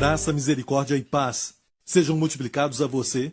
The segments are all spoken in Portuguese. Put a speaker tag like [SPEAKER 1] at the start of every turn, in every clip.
[SPEAKER 1] Graça, misericórdia e paz sejam multiplicados a você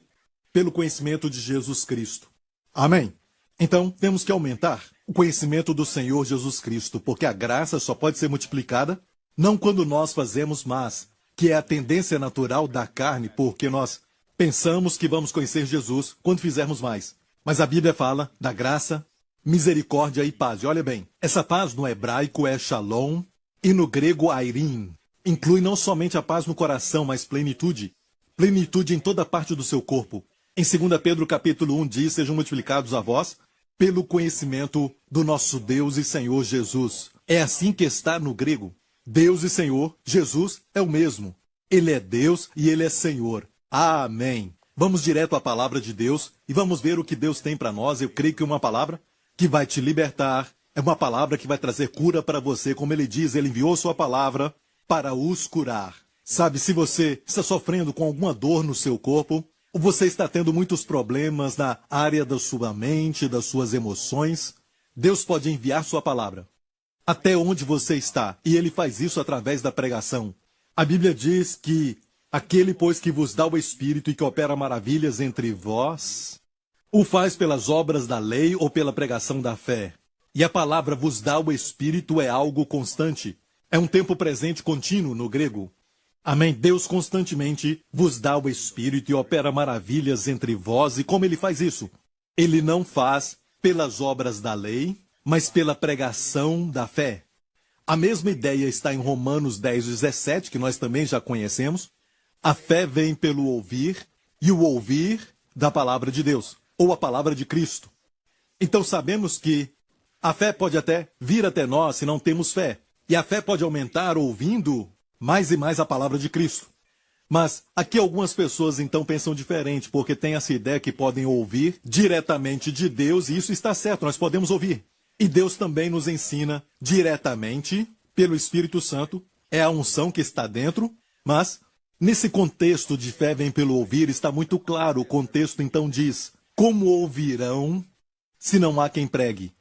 [SPEAKER 1] pelo conhecimento de Jesus Cristo. Amém. Então, temos que aumentar o conhecimento do Senhor Jesus Cristo, porque a graça só pode ser multiplicada não quando nós fazemos mais, que é a tendência natural da carne, porque nós pensamos que vamos conhecer Jesus quando fizermos mais. Mas a Bíblia fala da graça, misericórdia e paz. E olha bem, essa paz no hebraico é shalom e no grego airim. Inclui não somente a paz no coração, mas plenitude. Plenitude em toda parte do seu corpo. Em 2 Pedro capítulo 1 diz, sejam multiplicados a vós pelo conhecimento do nosso Deus e Senhor Jesus. É assim que está no grego. Deus e Senhor, Jesus é o mesmo. Ele é Deus e Ele é Senhor. Amém. Vamos direto à palavra de Deus e vamos ver o que Deus tem para nós. Eu creio que uma palavra que vai te libertar, é uma palavra que vai trazer cura para você. Como Ele diz, Ele enviou sua palavra para os curar. Sabe, se você está sofrendo com alguma dor no seu corpo, ou você está tendo muitos problemas na área da sua mente, das suas emoções, Deus pode enviar sua palavra até onde você está, e Ele faz isso através da pregação. A Bíblia diz que aquele, pois, que vos dá o Espírito e que opera maravilhas entre vós, o faz pelas obras da lei ou pela pregação da fé. E a palavra vos dá o Espírito é algo constante. É um tempo presente contínuo no grego. Amém? Deus constantemente vos dá o Espírito e opera maravilhas entre vós. E como Ele faz isso? Ele não faz pelas obras da lei, mas pela pregação da fé. A mesma ideia está em Romanos 10:17, que nós também já conhecemos. A fé vem pelo ouvir, e o ouvir da palavra de Deus, ou a palavra de Cristo. Então sabemos que a fé pode até vir até nós se não temos fé. E a fé pode aumentar ouvindo mais e mais a palavra de Cristo. Mas aqui algumas pessoas então pensam diferente, porque tem essa ideia que podem ouvir diretamente de Deus, e isso está certo, nós podemos ouvir. E Deus também nos ensina diretamente pelo Espírito Santo, é a unção que está dentro, mas nesse contexto de fé vem pelo ouvir, está muito claro, o contexto então diz, como ouvirão se não há quem pregue?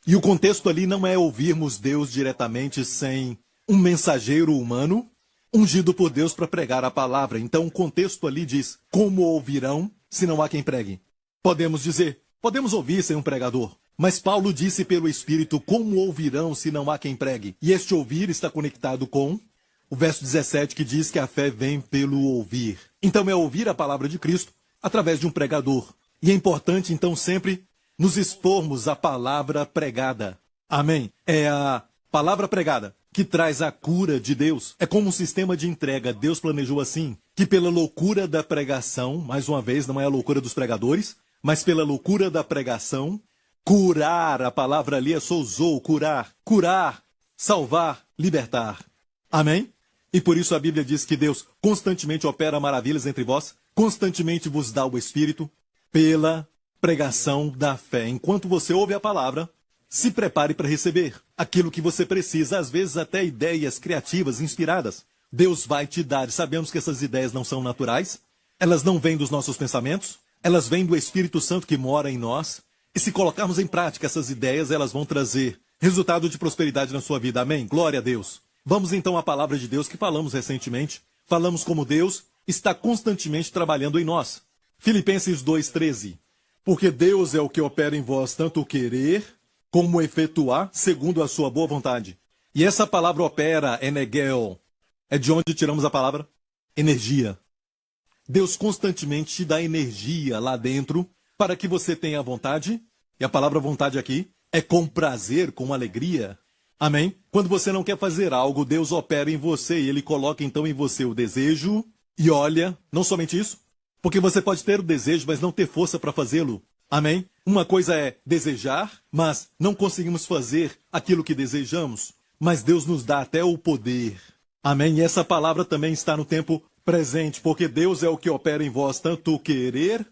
[SPEAKER 1] E o contexto ali não é ouvirmos Deus diretamente sem um mensageiro humano ungido por Deus para pregar a palavra. Então o contexto ali diz, como ouvirão se não há quem pregue? Podemos dizer, podemos ouvir sem um pregador. Mas Paulo disse pelo Espírito, como ouvirão se não há quem pregue? E este ouvir está conectado com o verso 17 que diz que a fé vem pelo ouvir. Então é ouvir a palavra de Cristo através de um pregador. E é importante então sempre nos expormos à palavra pregada. Amém? É a palavra pregada que traz a cura de Deus. É como um sistema de entrega. Deus planejou assim, que pela loucura da pregação, mais uma vez, não é a loucura dos pregadores, mas pela loucura da pregação, curar, a palavra ali é souzou, curar, salvar, libertar. Amém? E por isso a Bíblia diz que Deus constantemente opera maravilhas entre vós, constantemente vos dá o Espírito pela pregação da fé. Enquanto você ouve a palavra, se prepare para receber aquilo que você precisa, às vezes até ideias criativas, inspiradas. Deus vai te dar, e sabemos que essas ideias não são naturais, elas não vêm dos nossos pensamentos, elas vêm do Espírito Santo que mora em nós. E se colocarmos em prática essas ideias, elas vão trazer resultado de prosperidade na sua vida. Amém? Glória a Deus. Vamos então à palavra de Deus que falamos recentemente. Falamos como Deus está constantemente trabalhando em nós. Filipenses 2:13. Porque Deus é o que opera em vós tanto o querer como o efetuar segundo a sua boa vontade. E essa palavra opera, enegel, é de onde tiramos a palavra energia. Deus constantemente te dá energia lá dentro para que você tenha vontade, e a palavra vontade aqui é com prazer, com alegria. Amém? Quando você não quer fazer algo, Deus opera em você e Ele coloca então em você o desejo. E olha, não somente isso, porque você pode ter o desejo, mas não ter força para fazê-lo. Amém? Uma coisa é desejar, mas não conseguimos fazer aquilo que desejamos. Mas Deus nos dá até o poder. Amém? E essa palavra também está no tempo presente, porque Deus é o que opera em vós tanto o querer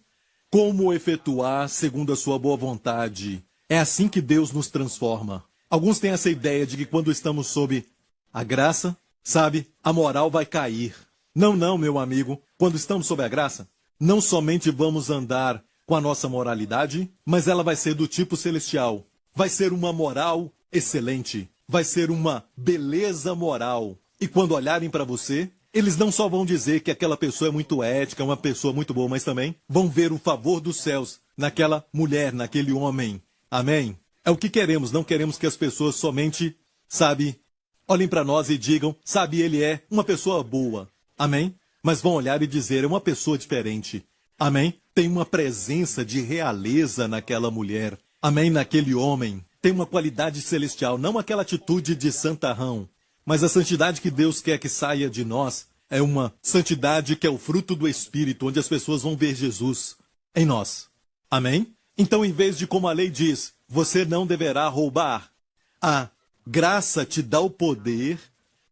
[SPEAKER 1] como efetuar segundo a sua boa vontade. É assim que Deus nos transforma. Alguns têm essa ideia de que quando estamos sob a graça, sabe, a moral vai cair. Não, meu amigo. Quando estamos sob a graça, não somente vamos andar com a nossa moralidade, mas ela vai ser do tipo celestial. Vai ser uma moral excelente. Vai ser uma beleza moral. E quando olharem para você, Eles não só vão dizer que aquela pessoa é muito ética, uma pessoa muito boa, mas também vão ver o favor dos céus naquela mulher, naquele homem. Amém? É o que queremos, não queremos que as pessoas somente, sabe, olhem para nós e digam, sabe, ele é uma pessoa boa. Amém? Mas vão olhar e dizer, é uma pessoa diferente. Amém? Tem uma presença de realeza naquela mulher. Amém? Naquele homem. Tem uma qualidade celestial, não aquela atitude de santarrão. Mas a santidade que Deus quer que saia de nós é uma santidade que é o fruto do Espírito, onde as pessoas vão ver Jesus em nós. Amém? Então, em vez de como a lei diz, você não deverá roubar, a graça te dá o poder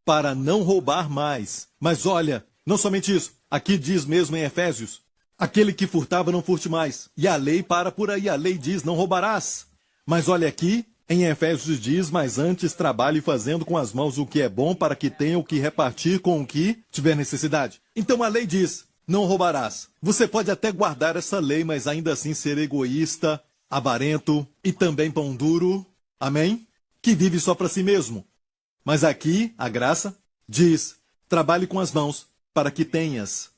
[SPEAKER 1] para não roubar mais. Mas olha, não somente isso, aqui diz mesmo em Efésios, aquele que furtava não furte mais. E a lei para por aí, a lei diz, não roubarás. Mas olha aqui, em Efésios diz, mas antes trabalhe fazendo com as mãos o que é bom para que tenha o que repartir com o que tiver necessidade. Então a lei diz, não roubarás. Você pode até guardar essa lei, mas ainda assim ser egoísta, avarento e também pão duro. Amém? Que vive só para si mesmo. Mas aqui, a graça diz, trabalhe com as mãos para que tenhas,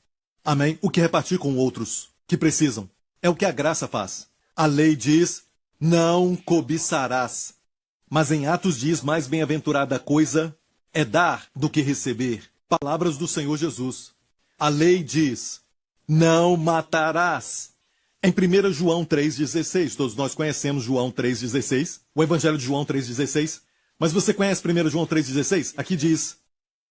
[SPEAKER 1] amém, o que repartir com outros que precisam. É o que a graça faz. A lei diz, não cobiçarás. Mas em Atos diz, mais bem-aventurada coisa é dar do que receber. Palavras do Senhor Jesus. A lei diz, não matarás. Em 1 João 3,16, todos nós conhecemos João 3,16, o Evangelho de João 3,16, mas você conhece 1 João 3,16? Aqui diz,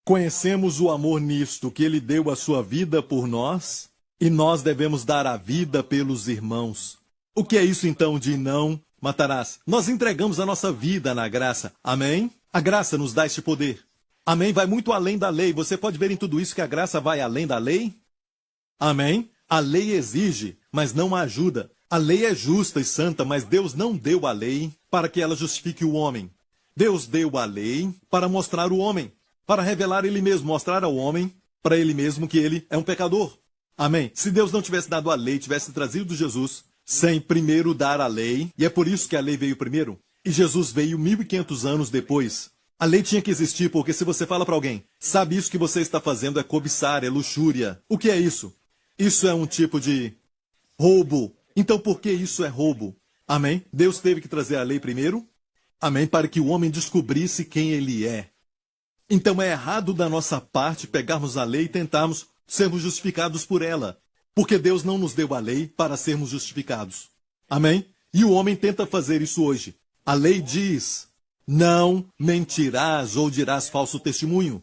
[SPEAKER 1] conhecemos o amor nisto, que ele deu a sua vida por nós, e nós devemos dar a vida pelos irmãos. O que é isso então de não matarás? Nós entregamos a nossa vida na graça. Amém? A graça nos dá este poder. Amém? Vai muito além da lei. Você pode ver em tudo isso que a graça vai além da lei? Amém? A lei exige, mas não a ajuda. A lei é justa e santa, mas Deus não deu a lei para que ela justifique o homem. Deus deu a lei para mostrar o homem, para revelar ele mesmo, mostrar ao homem, para ele mesmo, que ele é um pecador. Amém? Se Deus não tivesse dado a lei, tivesse trazido Jesus, sem primeiro dar a lei, e é por isso que a lei veio primeiro, e Jesus veio 1500 anos depois. A lei tinha que existir, porque se você fala para alguém, sabe, isso que você está fazendo é cobiçar, é luxúria. O que é isso? Isso é um tipo de roubo. Então por que isso é roubo? Amém? Deus teve que trazer a lei primeiro, amém, para que o homem descobrisse quem ele é. Então é errado da nossa parte pegarmos a lei e tentarmos sermos justificados por ela. Porque Deus não nos deu a lei para sermos justificados. Amém? E o homem tenta fazer isso hoje. A lei diz, não mentirás ou dirás falso testemunho.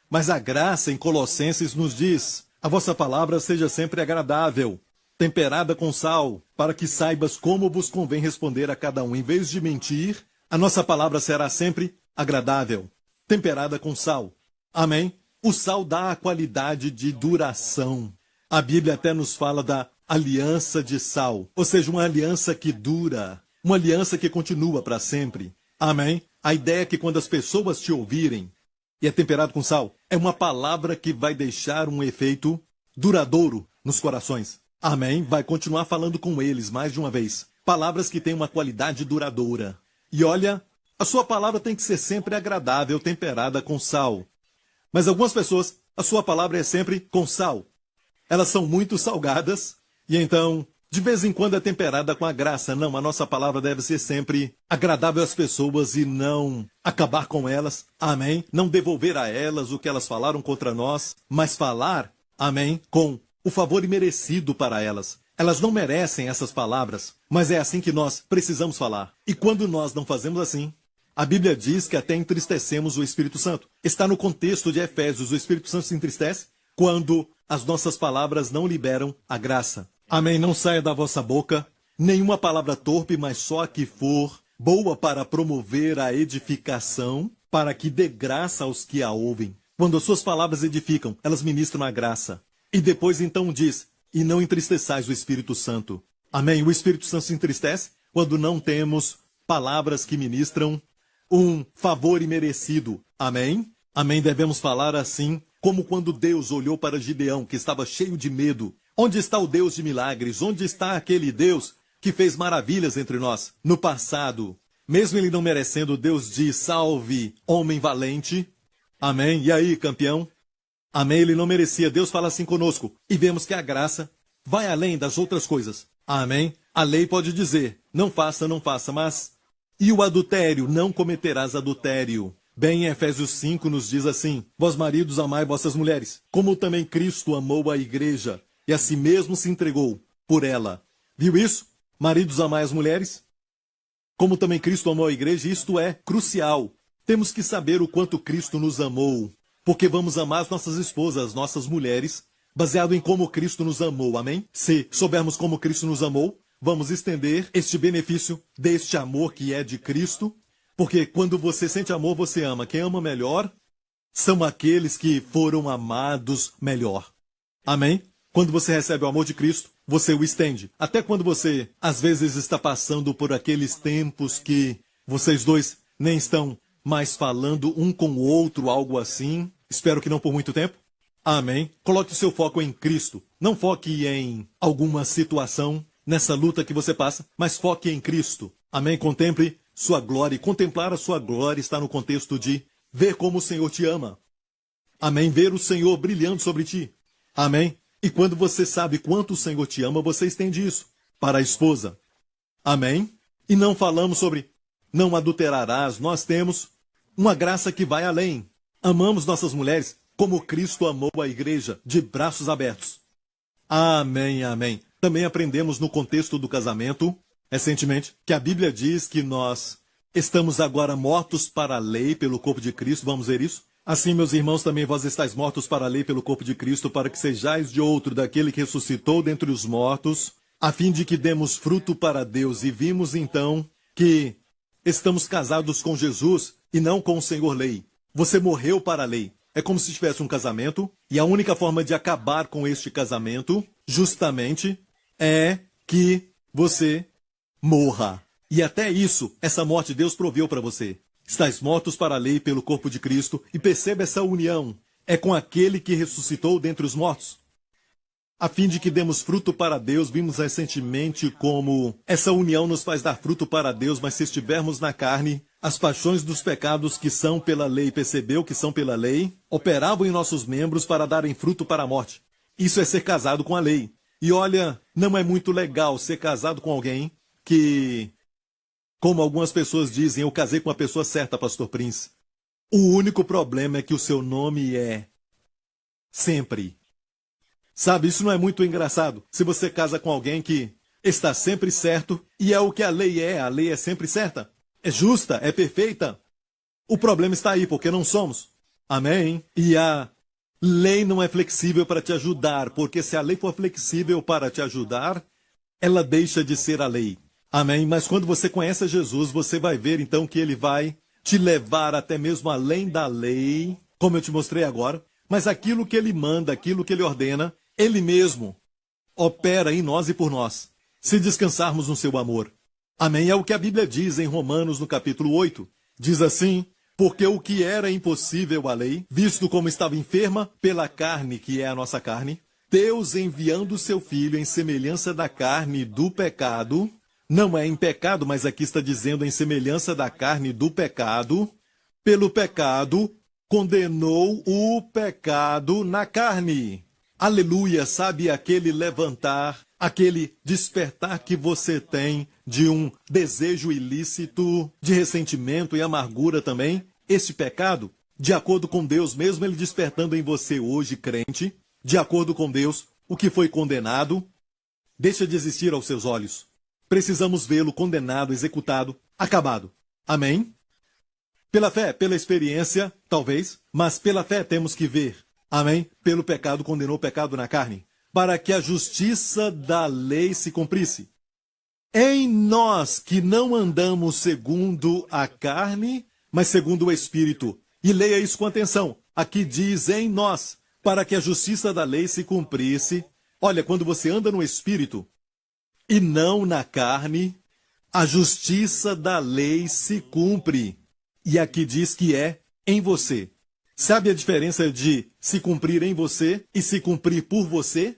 [SPEAKER 1] Mas a graça em Colossenses nos diz, a vossa palavra seja sempre agradável, temperada com sal, para que saibas como vos convém responder a cada um. Em vez de mentir, a nossa palavra será sempre agradável, temperada com sal. Amém? O sal dá a qualidade de duração. A Bíblia até nos fala da aliança de sal, ou seja, uma aliança que dura, uma aliança que continua para sempre. Amém? A ideia é que quando as pessoas te ouvirem, e é temperado com sal, é uma palavra que vai deixar um efeito duradouro nos corações. Amém? Vai continuar falando com eles mais de uma vez. Palavras que têm uma qualidade duradoura. E olha, a sua palavra tem que ser sempre agradável, temperada com sal. Mas algumas pessoas, a sua palavra é sempre com sal. Elas são muito salgadas, e então, de vez em quando é temperada com a graça. Não, a nossa palavra deve ser sempre agradável às pessoas e não acabar com elas. Amém? Não devolver a elas o que elas falaram contra nós, mas falar, amém, com o favor imerecido para elas. Elas não merecem essas palavras, mas é assim que nós precisamos falar. E quando nós não fazemos assim, a Bíblia diz que até entristecemos o Espírito Santo. Está no contexto de Efésios, o Espírito Santo se entristece quando as nossas palavras não liberam a graça. Amém? Não saia da vossa boca nenhuma palavra torpe, mas só a que for boa para promover a edificação, para que dê graça aos que a ouvem. Quando as suas palavras edificam, elas ministram a graça. E depois então diz, e não entristeçais o Espírito Santo. Amém? O Espírito Santo se entristece quando não temos palavras que ministram um favor imerecido. Amém? Amém? Devemos falar assim, como quando Deus olhou para Gideão, que estava cheio de medo. Onde está o Deus de milagres? Onde está aquele Deus que fez maravilhas entre nós? No passado, mesmo ele não merecendo, Deus diz, salve, homem valente. Amém? E aí, campeão? Amém? Ele não merecia. Deus fala assim conosco. E vemos que a graça vai além das outras coisas. Amém? A lei pode dizer, não faça, não faça, mas... E o adultério, não cometerás adultério. Bem, em Efésios 5 nos diz assim, vós maridos amai vossas mulheres, como também Cristo amou a igreja, e a si mesmo se entregou por ela. Viu isso? Maridos amai as mulheres, como também Cristo amou a igreja, isto é crucial. Temos que saber o quanto Cristo nos amou, porque vamos amar as nossas esposas, as nossas mulheres, baseado em como Cristo nos amou, amém? Se soubermos como Cristo nos amou, vamos estender este benefício deste amor que é de Cristo, porque quando você sente amor, você ama. Quem ama melhor são aqueles que foram amados melhor. Amém? Quando você recebe o amor de Cristo, você o estende. Até quando você, às vezes, está passando por aqueles tempos que vocês dois nem estão mais falando um com o outro, algo assim. Espero que não por muito tempo. Amém? Coloque o seu foco em Cristo. Não foque em alguma situação nessa luta que você passa, mas foque em Cristo. Amém? Contemple sua glória. E contemplar a sua glória está no contexto de ver como o Senhor te ama. Amém? Ver o Senhor brilhando sobre ti. Amém? E quando você sabe quanto o Senhor te ama, você estende isso para a esposa. Amém? E não falamos sobre não adulterarás. Nós temos uma graça que vai além. Amamos nossas mulheres como Cristo amou a igreja, de braços abertos. Amém, amém. Também aprendemos no contexto do casamento, recentemente, que a Bíblia diz que nós estamos agora mortos para a lei pelo corpo de Cristo. Vamos ver isso? Assim, meus irmãos, também vós estáis mortos para a lei pelo corpo de Cristo, para que sejais de outro daquele que ressuscitou dentre os mortos, a fim de que demos fruto para Deus. E vimos, então, que estamos casados com Jesus e não com o Senhor Lei. Você morreu para a lei. É como se tivesse um casamento, e a única forma de acabar com este casamento, justamente, é que você morra. E até isso, essa morte Deus proveu para você. Estais mortos para a lei pelo corpo de Cristo, e perceba essa união. É com aquele que ressuscitou dentre os mortos. A fim de que demos fruto para Deus, vimos recentemente como essa união nos faz dar fruto para Deus, mas se estivermos na carne, as paixões dos pecados que são pela lei, percebeu que são pela lei, operavam em nossos membros para darem fruto para a morte. Isso é ser casado com a lei. E olha, não é muito legal ser casado com alguém que, como algumas pessoas dizem, eu casei com a pessoa certa, Pastor Prince. O único problema é que o seu nome é sempre. Sabe, isso não é muito engraçado. Se você casa com alguém que está sempre certo, e é o que a lei é sempre certa. É justa, é perfeita. O problema está aí, porque não somos. Amém? E a lei não é flexível para te ajudar, porque se a lei for flexível para te ajudar, ela deixa de ser a lei. Amém? Mas quando você conhece Jesus, você vai ver então que ele vai te levar até mesmo além da lei, como eu te mostrei agora, mas aquilo que ele manda, aquilo que ele ordena, ele mesmo opera em nós e por nós, se descansarmos no seu amor. Amém? É o que a Bíblia diz em Romanos, no capítulo 8. Diz assim, porque o que era impossível à lei, visto como estava enferma pela carne, que é a nossa carne, Deus enviando o seu Filho em semelhança da carne do pecado, não é em pecado, mas aqui está dizendo em semelhança da carne do pecado, pelo pecado, condenou o pecado na carne. Aleluia, sabe aquele levantar, aquele despertar que você tem de um desejo ilícito, de ressentimento e amargura também? Este pecado, de acordo com Deus, mesmo ele despertando em você hoje, crente, de acordo com Deus, o que foi condenado, deixa de existir aos seus olhos. Precisamos vê-lo condenado, executado, acabado. Amém? Pela fé, pela experiência, talvez, mas pela fé temos que ver. Amém? Pelo pecado condenou o pecado na carne, para que a justiça da lei se cumprisse. Em nós que não andamos segundo a carne, mas segundo o Espírito. E leia isso com atenção. Aqui diz em nós, para que a justiça da lei se cumprisse. Olha, quando você anda no Espírito e não na carne, a justiça da lei se cumpre. E aqui diz que é em você. Sabe a diferença de se cumprir em você e se cumprir por você?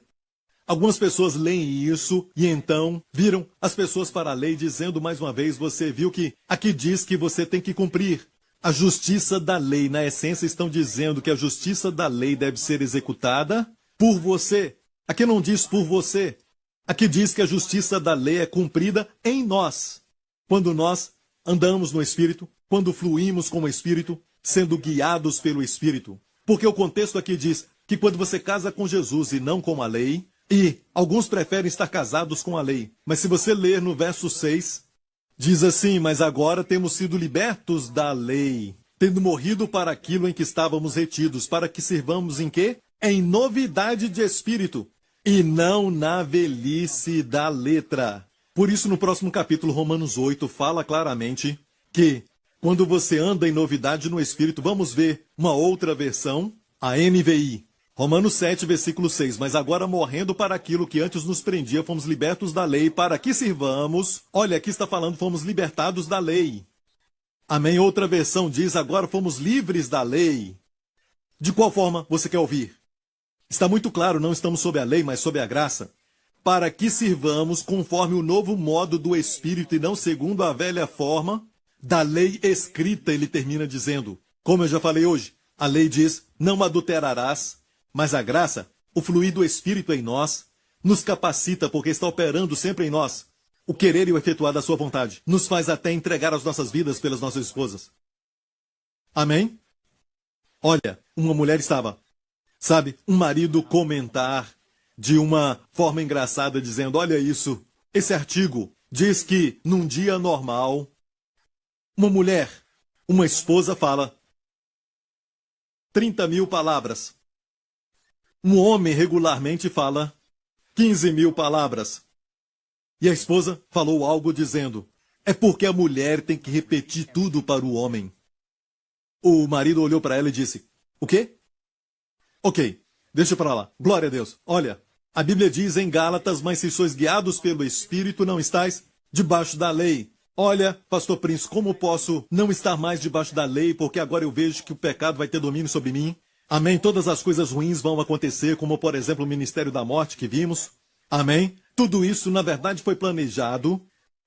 [SPEAKER 1] Algumas pessoas leem isso e então viram as pessoas para a lei dizendo mais uma vez, você viu que aqui diz que você tem que cumprir. A justiça da lei, na essência, estão dizendo que a justiça da lei deve ser executada por você. Aqui não diz por você. Aqui diz que a justiça da lei é cumprida em nós. Quando nós andamos no Espírito, quando fluímos com o Espírito, sendo guiados pelo Espírito. Porque o contexto aqui diz que quando você casa com Jesus e não com a lei, e alguns preferem estar casados com a lei, mas se você ler no verso 6, diz assim: mas agora temos sido libertos da lei, tendo morrido para aquilo em que estávamos retidos, para que sirvamos em quê? Em novidade de espírito, e não na velhice da letra. Por isso, no próximo capítulo, Romanos 8, fala claramente que quando você anda em novidade no espírito, vamos ver uma outra versão, a NVI. Romanos 7, versículo 6, mas agora morrendo para aquilo que antes nos prendia, fomos libertos da lei, para que sirvamos. Olha, aqui está falando, fomos libertados da lei. Amém? Outra versão diz, agora fomos livres da lei. De qual forma você quer ouvir? Está muito claro, não estamos sob a lei, mas sob a graça. Para que sirvamos conforme o novo modo do Espírito e não segundo a velha forma da lei escrita, ele termina dizendo. Como eu já falei hoje, a lei diz, não adulterarás. Mas a graça, o fluir do Espírito em nós, nos capacita porque está operando sempre em nós. O querer e o efetuar da sua vontade nos faz até entregar as nossas vidas pelas nossas esposas. Amém? Olha, uma mulher estava, sabe, um marido comentar de uma forma engraçada dizendo, olha isso, esse artigo diz que num dia normal, uma mulher, uma esposa fala 30.000 palavras. Um homem regularmente fala 15.000 palavras. E a esposa falou algo dizendo, é porque a mulher tem que repetir tudo para o homem. O marido olhou para ela e disse, o quê? Ok, deixa para lá. Glória a Deus. Olha, a Bíblia diz em Gálatas, mas se sois guiados pelo Espírito, não estáis debaixo da lei. Olha, pastor Prince, como posso não estar mais debaixo da lei, porque agora eu vejo que o pecado vai ter domínio sobre mim? Amém? Todas as coisas ruins vão acontecer, como por exemplo o ministério da morte que vimos. Amém? Tudo isso, na verdade, foi planejado,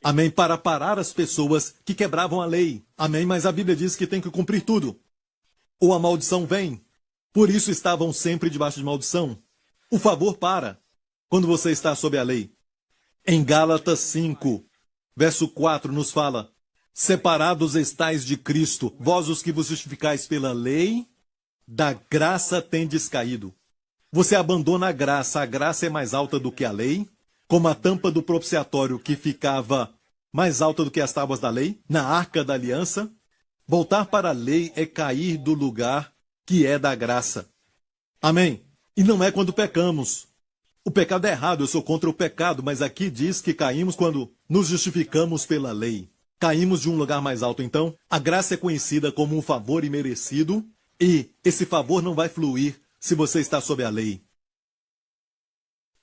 [SPEAKER 1] amém, para parar as pessoas que quebravam a lei. Amém? Mas a Bíblia diz que tem que cumprir tudo. Ou a maldição vem. Por isso estavam sempre debaixo de maldição. O favor para quando você está sob a lei. Em Gálatas 5, verso 4, nos fala, separados estais de Cristo, vós os que vos justificais pela lei, da graça tendes caído. Você abandona a graça é mais alta do que a lei, como a tampa do propiciatório que ficava mais alta do que as tábuas da lei, na arca da aliança. Voltar para a lei é cair do lugar que é da graça. Amém? E não é quando pecamos. O pecado é errado, eu sou contra o pecado, mas aqui diz que caímos quando nos justificamos pela lei. Caímos de um lugar mais alto, então. A graça é conhecida como um favor imerecido, e esse favor não vai fluir se você está sob a lei.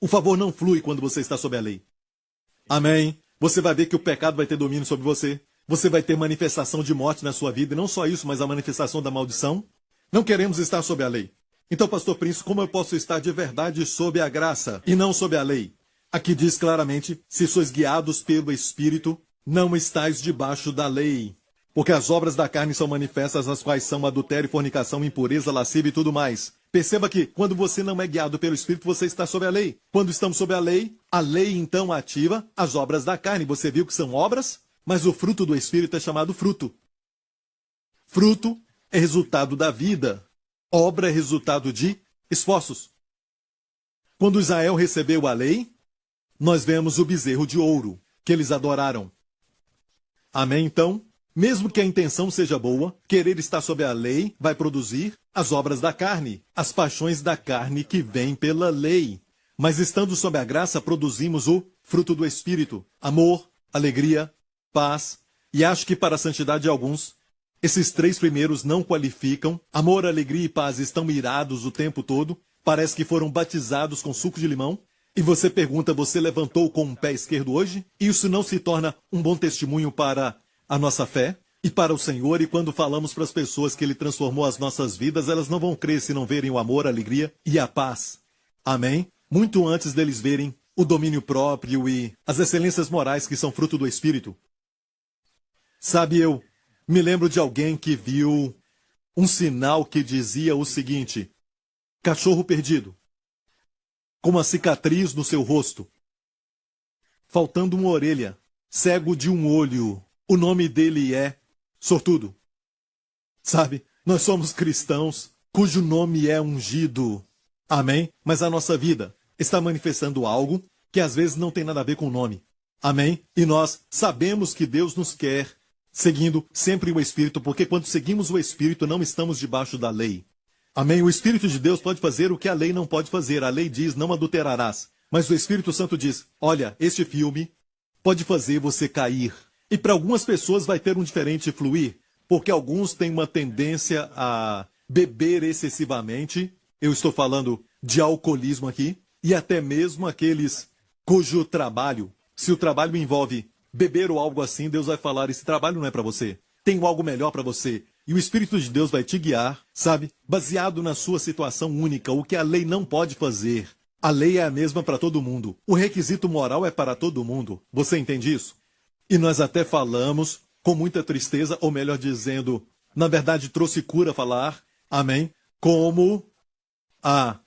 [SPEAKER 1] O favor não flui quando você está sob a lei. Amém? Você vai ver que o pecado vai ter domínio sobre você. Você vai ter manifestação de morte na sua vida. E não só isso, mas a manifestação da maldição. Não queremos estar sob a lei. Então, pastor Prince, como eu posso estar de verdade sob a graça e não sob a lei? Aqui diz claramente, se sois guiados pelo Espírito, não estáis debaixo da lei. Porque as obras da carne são manifestas, as quais são adultério, fornicação, impureza, lascívia e tudo mais. Perceba que, quando você não é guiado pelo Espírito, você está sob a lei. Quando estamos sob a lei então ativa as obras da carne. Você viu que são obras, mas o fruto do Espírito é chamado fruto. Fruto é resultado da vida. Obra é resultado de esforços. Quando Israel recebeu a lei, nós vemos o bezerro de ouro que eles adoraram. Amém, então? Mesmo que a intenção seja boa, querer estar sob a lei vai produzir as obras da carne, as paixões da carne que vêm pela lei. Mas estando sob a graça, produzimos o fruto do Espírito, amor, alegria, paz. E acho que para a santidade de alguns, esses três primeiros não qualificam. Amor, alegria e paz estão irados o tempo todo. Parece que foram batizados com suco de limão. E você pergunta, você levantou com o pé esquerdo hoje? Isso não se torna um bom testemunho para a nossa fé e para o Senhor, e quando falamos para as pessoas que Ele transformou as nossas vidas, elas não vão crer se não verem o amor, a alegria e a paz. Amém? Muito antes deles verem o domínio próprio e as excelências morais que são fruto do Espírito. Sabe, eu Me lembro de alguém que viu um sinal que dizia o seguinte: cachorro perdido, com uma cicatriz no seu rosto, faltando uma orelha, cego de um olho. O nome dele é sortudo. Sabe, nós somos cristãos cujo nome é ungido. Amém? Mas a nossa vida está manifestando algo que às vezes não tem nada a ver com o nome. Amém? E nós sabemos que Deus nos quer seguindo sempre o Espírito, porque quando seguimos o Espírito não estamos debaixo da lei. Amém? O Espírito de Deus pode fazer o que a lei não pode fazer. A lei diz, não adulterarás. Mas o Espírito Santo diz, olha, este filme pode fazer você cair. E para algumas pessoas vai ter um diferente fluir, porque alguns têm uma tendência a beber excessivamente. Eu estou falando de alcoolismo aqui. E até mesmo aqueles cujo trabalho, se o trabalho envolve beber ou algo assim, Deus vai falar, esse trabalho não é para você. Tem algo melhor para você. E o Espírito de Deus vai te guiar, sabe? Baseado na sua situação única, o que a lei não pode fazer. A lei é a mesma para todo mundo. O requisito moral é para todo mundo. Você entende isso? E nós até falamos com muita tristeza, ou melhor dizendo, na verdade trouxe cura falar, amém? Como a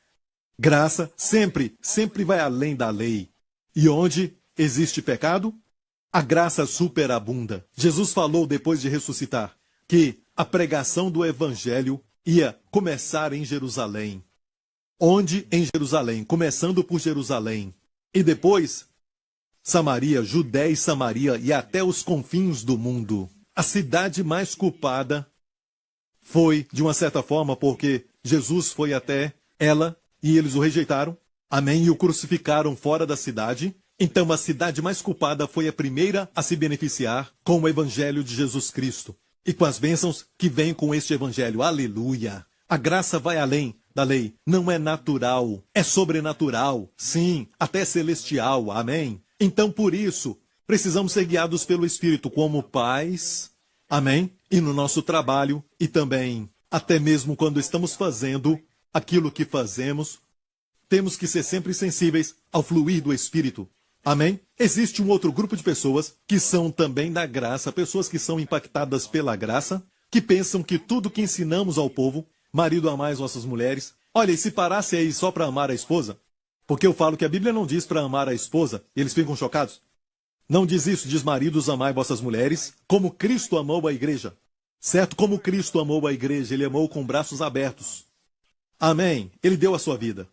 [SPEAKER 1] graça sempre vai além da lei. E onde existe pecado, a graça superabunda. Jesus falou depois de ressuscitar que a pregação do evangelho ia começar em Jerusalém. Onde? Em Jerusalém, começando por Jerusalém. E depois, Samaria, Judéia e Samaria e até os confins do mundo. A cidade mais culpada foi, de uma certa forma, porque Jesus foi até ela e eles o rejeitaram. Amém? E o crucificaram fora da cidade. Então a cidade mais culpada foi a primeira a se beneficiar com o evangelho de Jesus Cristo. E com as bênçãos que vêm com este evangelho. Aleluia! A graça vai além da lei. Não é natural, é sobrenatural. Sim, até celestial. Amém? Então por isso, precisamos ser guiados pelo Espírito como pais. Amém? E no nosso trabalho e também, até mesmo quando estamos fazendo aquilo que fazemos, temos que ser sempre sensíveis ao fluir do Espírito. Amém? Existe um outro grupo de pessoas que são também da graça, pessoas que são impactadas pela graça, que pensam que tudo que ensinamos ao povo, marido amai as vossas mulheres, olha, e se parasse aí só para amar a esposa, porque eu falo que a Bíblia não diz para amar a esposa, e eles ficam chocados. Não diz isso, diz maridos amai vossas mulheres, como Cristo amou a igreja. Certo? Como Cristo amou a igreja, ele amou com braços abertos. Amém? Ele deu a sua vida.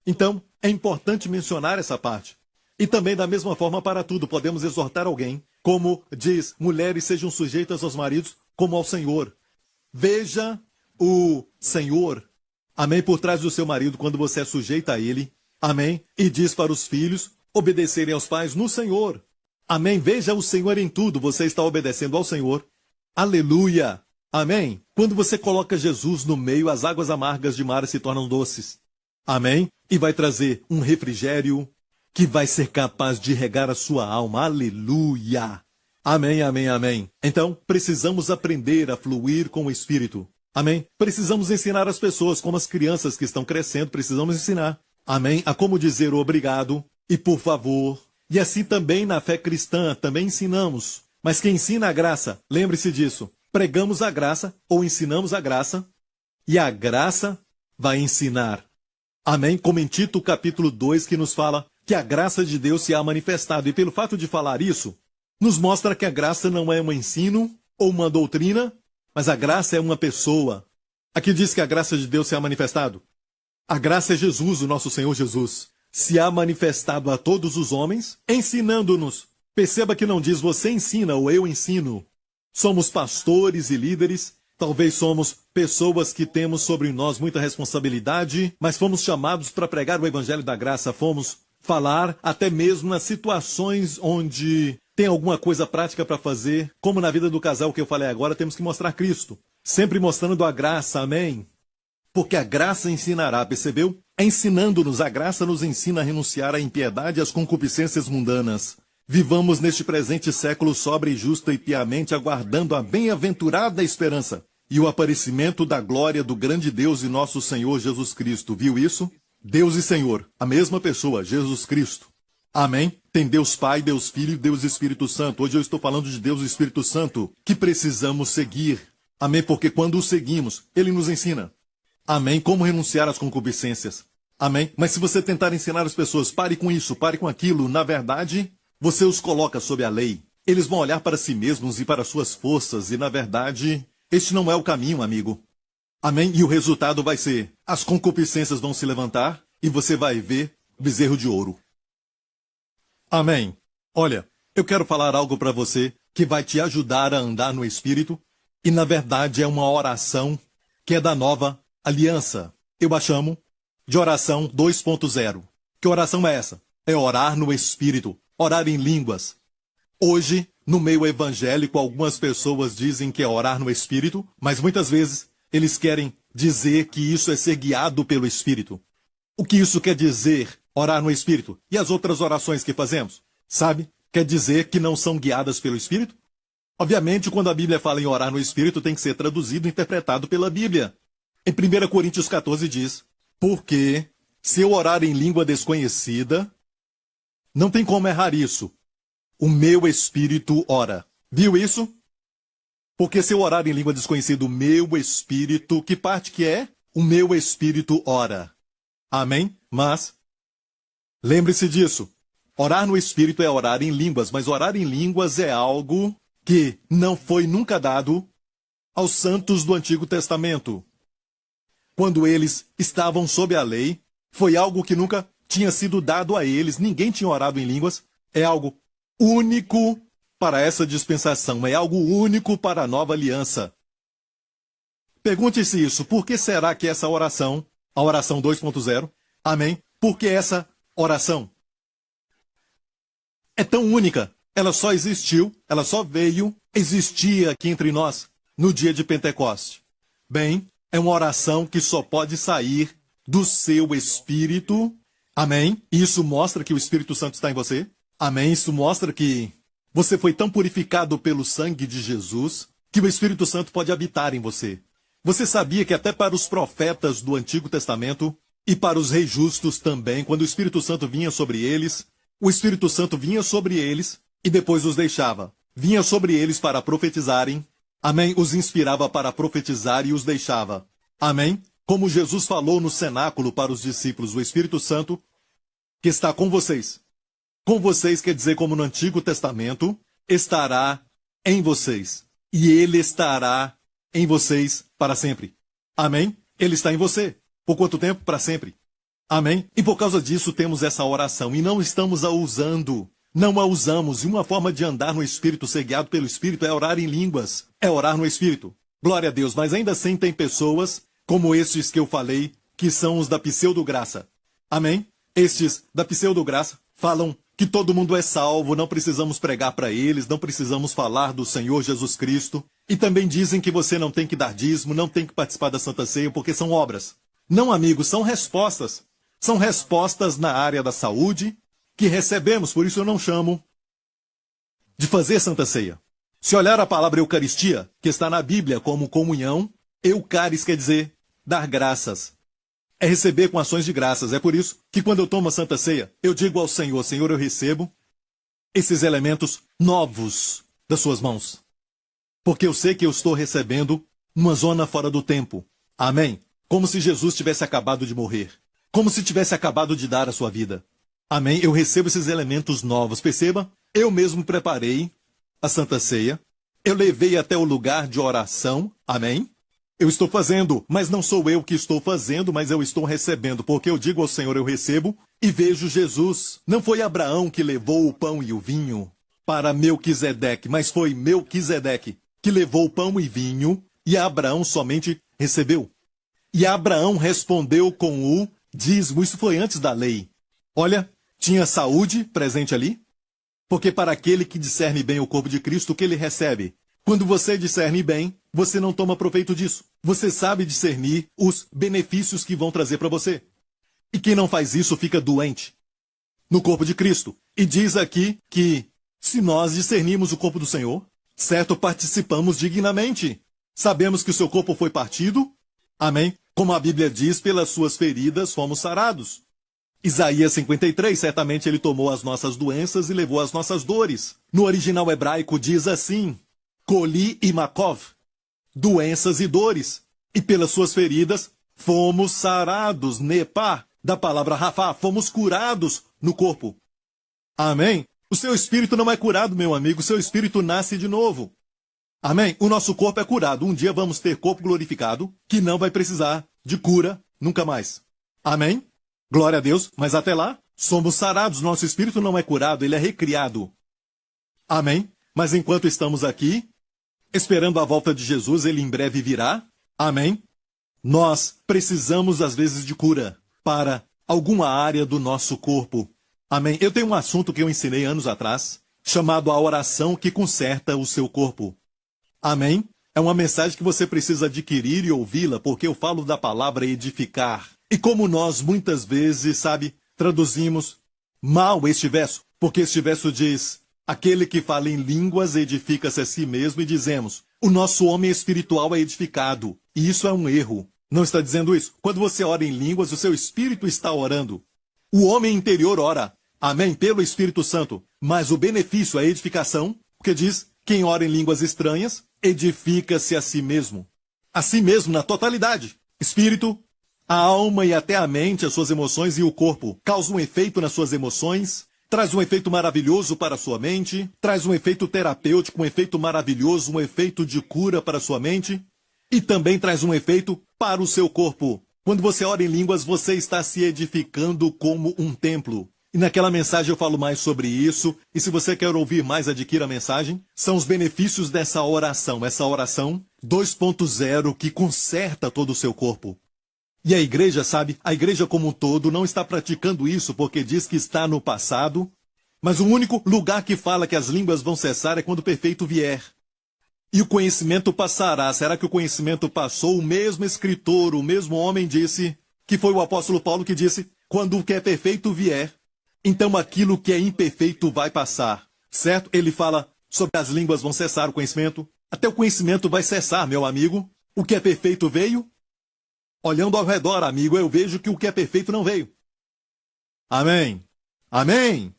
[SPEAKER 1] Então, é importante mencionar essa parte. E também, da mesma forma, para tudo, podemos exortar alguém, como diz, mulheres sejam sujeitas aos maridos, como ao Senhor. Veja o Senhor, amém, por trás do seu marido, quando você é sujeita a ele, amém, e diz para os filhos obedecerem aos pais no Senhor. Amém, veja o Senhor em tudo, você está obedecendo ao Senhor. Aleluia, amém. Quando você coloca Jesus no meio, as águas amargas de mar se tornam doces. Amém, e vai trazer um refrigério que vai ser capaz de regar a sua alma. Aleluia! Amém, amém, amém. Então, precisamos aprender a fluir com o Espírito. Amém? Precisamos ensinar as pessoas, como as crianças que estão crescendo, precisamos ensinar. Amém? A como dizer obrigado e por favor. E assim também na fé cristã, também ensinamos. Mas quem ensina a graça, lembre-se disso. Pregamos a graça ou ensinamos a graça e a graça vai ensinar. Amém? Como em Tito capítulo 2 que nos fala que a graça de Deus se há manifestado. E pelo fato de falar isso, nos mostra que a graça não é um ensino ou uma doutrina, mas a graça é uma pessoa. Aqui diz que a graça de Deus se há manifestado. A graça é Jesus, o nosso Senhor Jesus. Se há manifestado a todos os homens, ensinando-nos. Perceba que não diz você ensina ou eu ensino. Somos pastores e líderes. Talvez somos pessoas que temos sobre nós muita responsabilidade, mas fomos chamados para pregar o evangelho da graça. Fomos falar até mesmo nas situações onde tem alguma coisa prática para fazer, como na vida do casal que eu falei agora, temos que mostrar Cristo. Sempre mostrando a graça, amém? Porque a graça ensinará, percebeu? Ensinando-nos, a graça nos ensina a renunciar à impiedade e às concupiscências mundanas. Vivamos neste presente século sobre, justa e piamente, aguardando a bem-aventurada esperança e o aparecimento da glória do grande Deus e nosso Senhor Jesus Cristo. Viu isso? Deus e Senhor, a mesma pessoa, Jesus Cristo. Amém? Tem Deus Pai, Deus Filho e Deus Espírito Santo. Hoje eu estou falando de Deus e Espírito Santo, que precisamos seguir. Amém? Porque quando o seguimos, Ele nos ensina. Amém? Como renunciar às concupiscências. Amém? Mas se você tentar ensinar as pessoas, pare com isso, pare com aquilo, na verdade, você os coloca sob a lei. Eles vão olhar para si mesmos e para suas forças, e na verdade, este não é o caminho, amigo. Amém? E o resultado vai ser, as concupiscências vão se levantar, e você vai ver bezerro de ouro. Amém? Olha, eu quero falar algo para você que vai te ajudar a andar no Espírito, e na verdade é uma oração que é da nova aliança. Eu a chamo de oração 2.0. Que oração é essa? É orar no Espírito, orar em línguas. Hoje, no meio evangélico, algumas pessoas dizem que é orar no Espírito, mas muitas vezes eles querem dizer que isso é ser guiado pelo Espírito. O que isso quer dizer, orar no Espírito? E as outras orações que fazemos? Sabe? Quer dizer que não são guiadas pelo Espírito? Obviamente, quando a Bíblia fala em orar no Espírito, tem que ser traduzido e interpretado pela Bíblia. Em 1 Coríntios 14 diz, porque se eu orar em língua desconhecida, não tem como errar isso. O meu espírito ora. Viu isso? Porque se eu orar em língua desconhecida, o meu espírito, que parte que é? O meu espírito ora. Amém? Mas, lembre-se disso. Orar no espírito é orar em línguas, mas orar em línguas é algo que não foi nunca dado aos santos do Antigo Testamento. Quando eles estavam sob a lei, foi algo que nunca tinha sido dado a eles, ninguém tinha orado em línguas, é algo único para essa dispensação, é algo único para a nova aliança. Pergunte-se isso, por que será que essa oração, a oração 2.0, amém? Por que essa oração é tão única? Ela só existiu, ela só veio, existia aqui entre nós no dia de Pentecoste. Bem, é uma oração que só pode sair do seu espírito. Amém? Isso mostra que o Espírito Santo está em você. Amém? Isso mostra que você foi tão purificado pelo sangue de Jesus que o Espírito Santo pode habitar em você. Você sabia que até para os profetas do Antigo Testamento e para os reis justos também, quando o Espírito Santo vinha sobre eles, o Espírito Santo vinha sobre eles e depois os deixava. Vinha sobre eles para profetizarem. Amém? Os inspirava para profetizar e os deixava. Amém? Como Jesus falou no cenáculo para os discípulos, o Espírito Santo que está com vocês. Com vocês quer dizer como no Antigo Testamento, estará em vocês. E Ele estará em vocês para sempre. Amém? Ele está em você. Por quanto tempo? Para sempre. Amém? E por causa disso temos essa oração e não estamos a usando. Não a usamos. E uma forma de andar no Espírito, ser guiado pelo Espírito, é orar em línguas. É orar no Espírito. Glória a Deus. Mas ainda assim tem pessoas, como estes que eu falei, que são os da pseudo-graça. Amém? Estes da pseudo-graça falam que todo mundo é salvo, não precisamos pregar para eles, não precisamos falar do Senhor Jesus Cristo. E também dizem que você não tem que dar dízimo, não tem que participar da Santa Ceia, porque são obras. Não, amigos, são respostas. São respostas na área da saúde, que recebemos, por isso eu não chamo de fazer Santa Ceia. Se olhar a palavra Eucaristia, que está na Bíblia como comunhão, Eucaris quer dizer dar graças. É receber com ações de graças. É por isso que quando eu tomo a Santa Ceia, eu digo ao Senhor, Senhor, eu recebo esses elementos novos das suas mãos. Porque eu sei que eu estou recebendo uma zona fora do tempo. Amém? Como se Jesus tivesse acabado de morrer. Como se tivesse acabado de dar a sua vida. Amém? Eu recebo esses elementos novos. Perceba, eu mesmo preparei a Santa Ceia. Eu levei até o lugar de oração. Amém? Eu estou fazendo, mas não sou eu que estou fazendo, mas eu estou recebendo. Porque eu digo ao Senhor, eu recebo e vejo Jesus. Não foi Abraão que levou o pão e o vinho para Melquisedeque, mas foi Melquisedeque que levou o pão e vinho e Abraão somente recebeu. E Abraão respondeu com o dízimo. Isso foi antes da lei. Olha, tinha saúde presente ali. Porque para aquele que discerne bem o corpo de Cristo, o que ele recebe? Quando você discerne bem, você não toma proveito disso. Você sabe discernir os benefícios que vão trazer para você. E quem não faz isso fica doente no corpo de Cristo. E diz aqui que se nós discernirmos o corpo do Senhor, certo, participamos dignamente. Sabemos que o seu corpo foi partido. Amém? Como a Bíblia diz, pelas suas feridas fomos sarados. Isaías 53, certamente ele tomou as nossas doenças e levou as nossas dores. No original hebraico diz assim: Coli e Makov, doenças e dores, e pelas suas feridas fomos sarados, nepá, da palavra rafá, fomos curados no corpo. Amém? O seu espírito não é curado, meu amigo, o seu espírito nasce de novo. Amém? O nosso corpo é curado. Um dia vamos ter corpo glorificado, que não vai precisar de cura nunca mais. Amém? Glória a Deus, mas até lá, somos sarados, nosso espírito não é curado, ele é recriado. Amém? Mas enquanto estamos aqui, esperando a volta de Jesus, ele em breve virá. Amém? Nós precisamos, às vezes, de cura para alguma área do nosso corpo. Amém? Eu tenho um assunto que eu ensinei anos atrás, chamado a oração que conserta o seu corpo. Amém? É uma mensagem que você precisa adquirir e ouvi-la, porque eu falo da palavra edificar. E como nós, muitas vezes, traduzimos mal este verso, porque este verso diz: aquele que fala em línguas edifica-se a si mesmo, e dizemos: o nosso homem espiritual é edificado. E isso é um erro. Não está dizendo isso? Quando você ora em línguas, o seu espírito está orando. O homem interior ora, amém, pelo Espírito Santo. Mas o benefício é a edificação, porque diz: quem ora em línguas estranhas, edifica-se a si mesmo. A si mesmo na totalidade. Espírito, a alma e até a mente, as suas emoções e o corpo causam um efeito nas suas emoções, traz um efeito maravilhoso para a sua mente, traz um efeito terapêutico, um efeito maravilhoso, um efeito de cura para a sua mente, e também traz um efeito para o seu corpo. Quando você ora em línguas, você está se edificando como um templo. E naquela mensagem eu falo mais sobre isso, e se você quer ouvir mais, adquira a mensagem. São os benefícios dessa oração, essa oração 2.0 que conserta todo o seu corpo. E a igreja, a igreja como um todo não está praticando isso porque diz que está no passado, mas o único lugar que fala que as línguas vão cessar é quando o perfeito vier. E o conhecimento passará. Será que o conhecimento passou? O mesmo escritor, o mesmo homem disse, que foi o apóstolo Paulo que disse: quando o que é perfeito vier, então aquilo que é imperfeito vai passar. Certo? Ele fala sobre as línguas vão cessar, o conhecimento. Até o conhecimento vai cessar, meu amigo. O que é perfeito veio. Olhando ao redor, amigo, eu vejo que o que é perfeito não veio. Amém. Amém.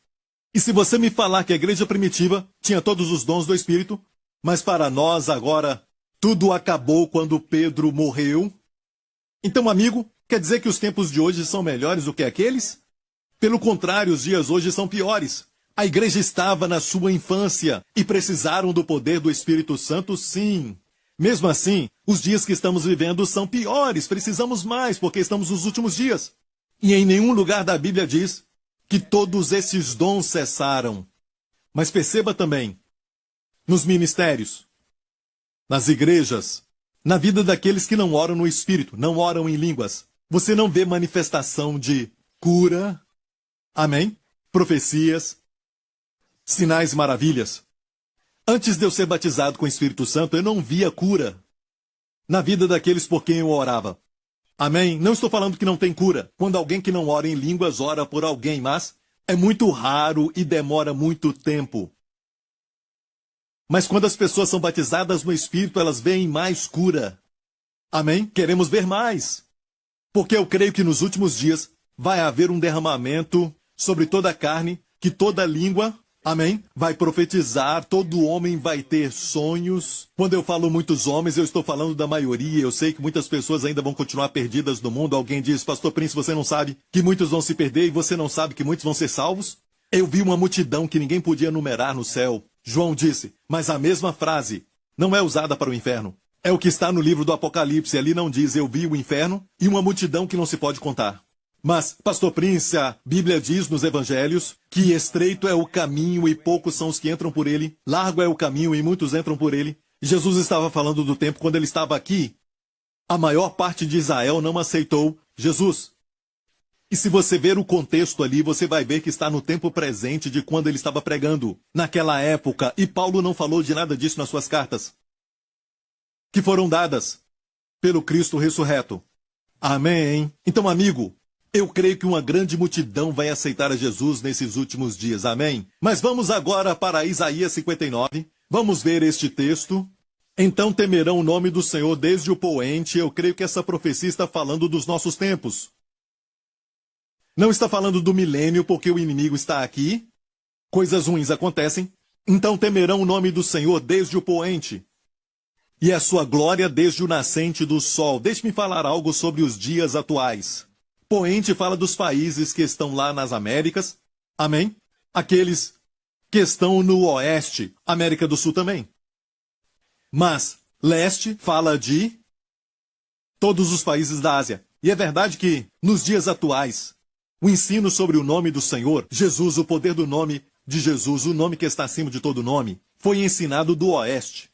[SPEAKER 1] E se você me falar que a igreja primitiva tinha todos os dons do Espírito, mas para nós agora tudo acabou quando Pedro morreu, então, amigo, quer dizer que os tempos de hoje são melhores do que aqueles? Pelo contrário, os dias hoje são piores. A igreja estava na sua infância e precisaram do poder do Espírito Santo, sim. Mesmo assim, os dias que estamos vivendo são piores, precisamos mais, porque estamos nos últimos dias. E em nenhum lugar da Bíblia diz que todos esses dons cessaram. Mas perceba também, nos ministérios, nas igrejas, na vida daqueles que não oram no Espírito, não oram em línguas, você não vê manifestação de cura, amém? Profecias, sinais e maravilhas. Antes de eu ser batizado com o Espírito Santo, eu não via cura na vida daqueles por quem eu orava. Amém? Não estou falando que não tem cura. Quando alguém que não ora em línguas ora por alguém, mas é muito raro e demora muito tempo. Mas quando as pessoas são batizadas no Espírito, elas veem mais cura. Amém? Queremos ver mais. Porque eu creio que nos últimos dias vai haver um derramamento sobre toda a carne, que toda língua, amém, vai profetizar, todo homem vai ter sonhos. Quando eu falo muitos homens, eu estou falando da maioria. Eu sei que muitas pessoas ainda vão continuar perdidas no mundo. Alguém diz: Pastor Prince, você não sabe que muitos vão se perder e você não sabe que muitos vão ser salvos? Eu vi uma multidão que ninguém podia numerar no céu. João disse, mas a mesma frase não é usada para o inferno. É o que está no livro do Apocalipse. Ali não diz: eu vi o inferno e uma multidão que não se pode contar. Mas, Pastor Prince, a Bíblia diz nos Evangelhos que estreito é o caminho e poucos são os que entram por ele. Largo é o caminho e muitos entram por ele. Jesus estava falando do tempo quando ele estava aqui. A maior parte de Israel não aceitou Jesus. E se você ver o contexto ali, você vai ver que está no tempo presente de quando ele estava pregando, naquela época. E Paulo não falou de nada disso nas suas cartas, que foram dadas pelo Cristo ressurreto. Amém. Então, amigo, eu creio que uma grande multidão vai aceitar a Jesus nesses últimos dias. Amém? Mas vamos agora para Isaías 59. Vamos ver este texto. Então temerão o nome do Senhor desde o poente. Eu creio que essa profecia está falando dos nossos tempos. Não está falando do milênio porque o inimigo está aqui. Coisas ruins acontecem. Então temerão o nome do Senhor desde o poente, e a sua glória desde o nascente do sol. Deixe-me falar algo sobre os dias atuais. Poente fala dos países que estão lá nas Américas. Amém? Aqueles que estão no oeste, América do Sul também. Mas leste fala de todos os países da Ásia. E é verdade que, nos dias atuais, o ensino sobre o nome do Senhor, Jesus, o poder do nome de Jesus, o nome que está acima de todo nome, foi ensinado do oeste.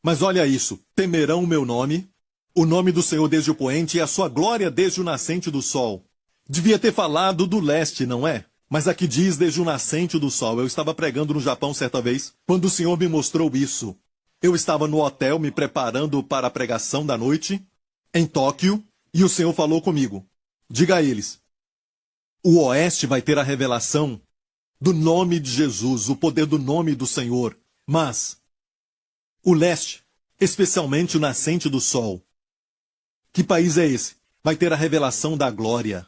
[SPEAKER 1] Mas olha isso, temerão o meu nome, o nome do Senhor desde o poente e a sua glória desde o nascente do sol. Devia ter falado do leste, não é? Mas aqui diz desde o nascente do sol. Eu estava pregando no Japão certa vez, quando o Senhor me mostrou isso. Eu estava no hotel me preparando para a pregação da noite, em Tóquio, e o Senhor falou comigo. Diga a eles, o oeste vai ter a revelação do nome de Jesus, o poder do nome do Senhor, mas o leste, especialmente o nascente do sol. Que país é esse? Vai ter a revelação da glória.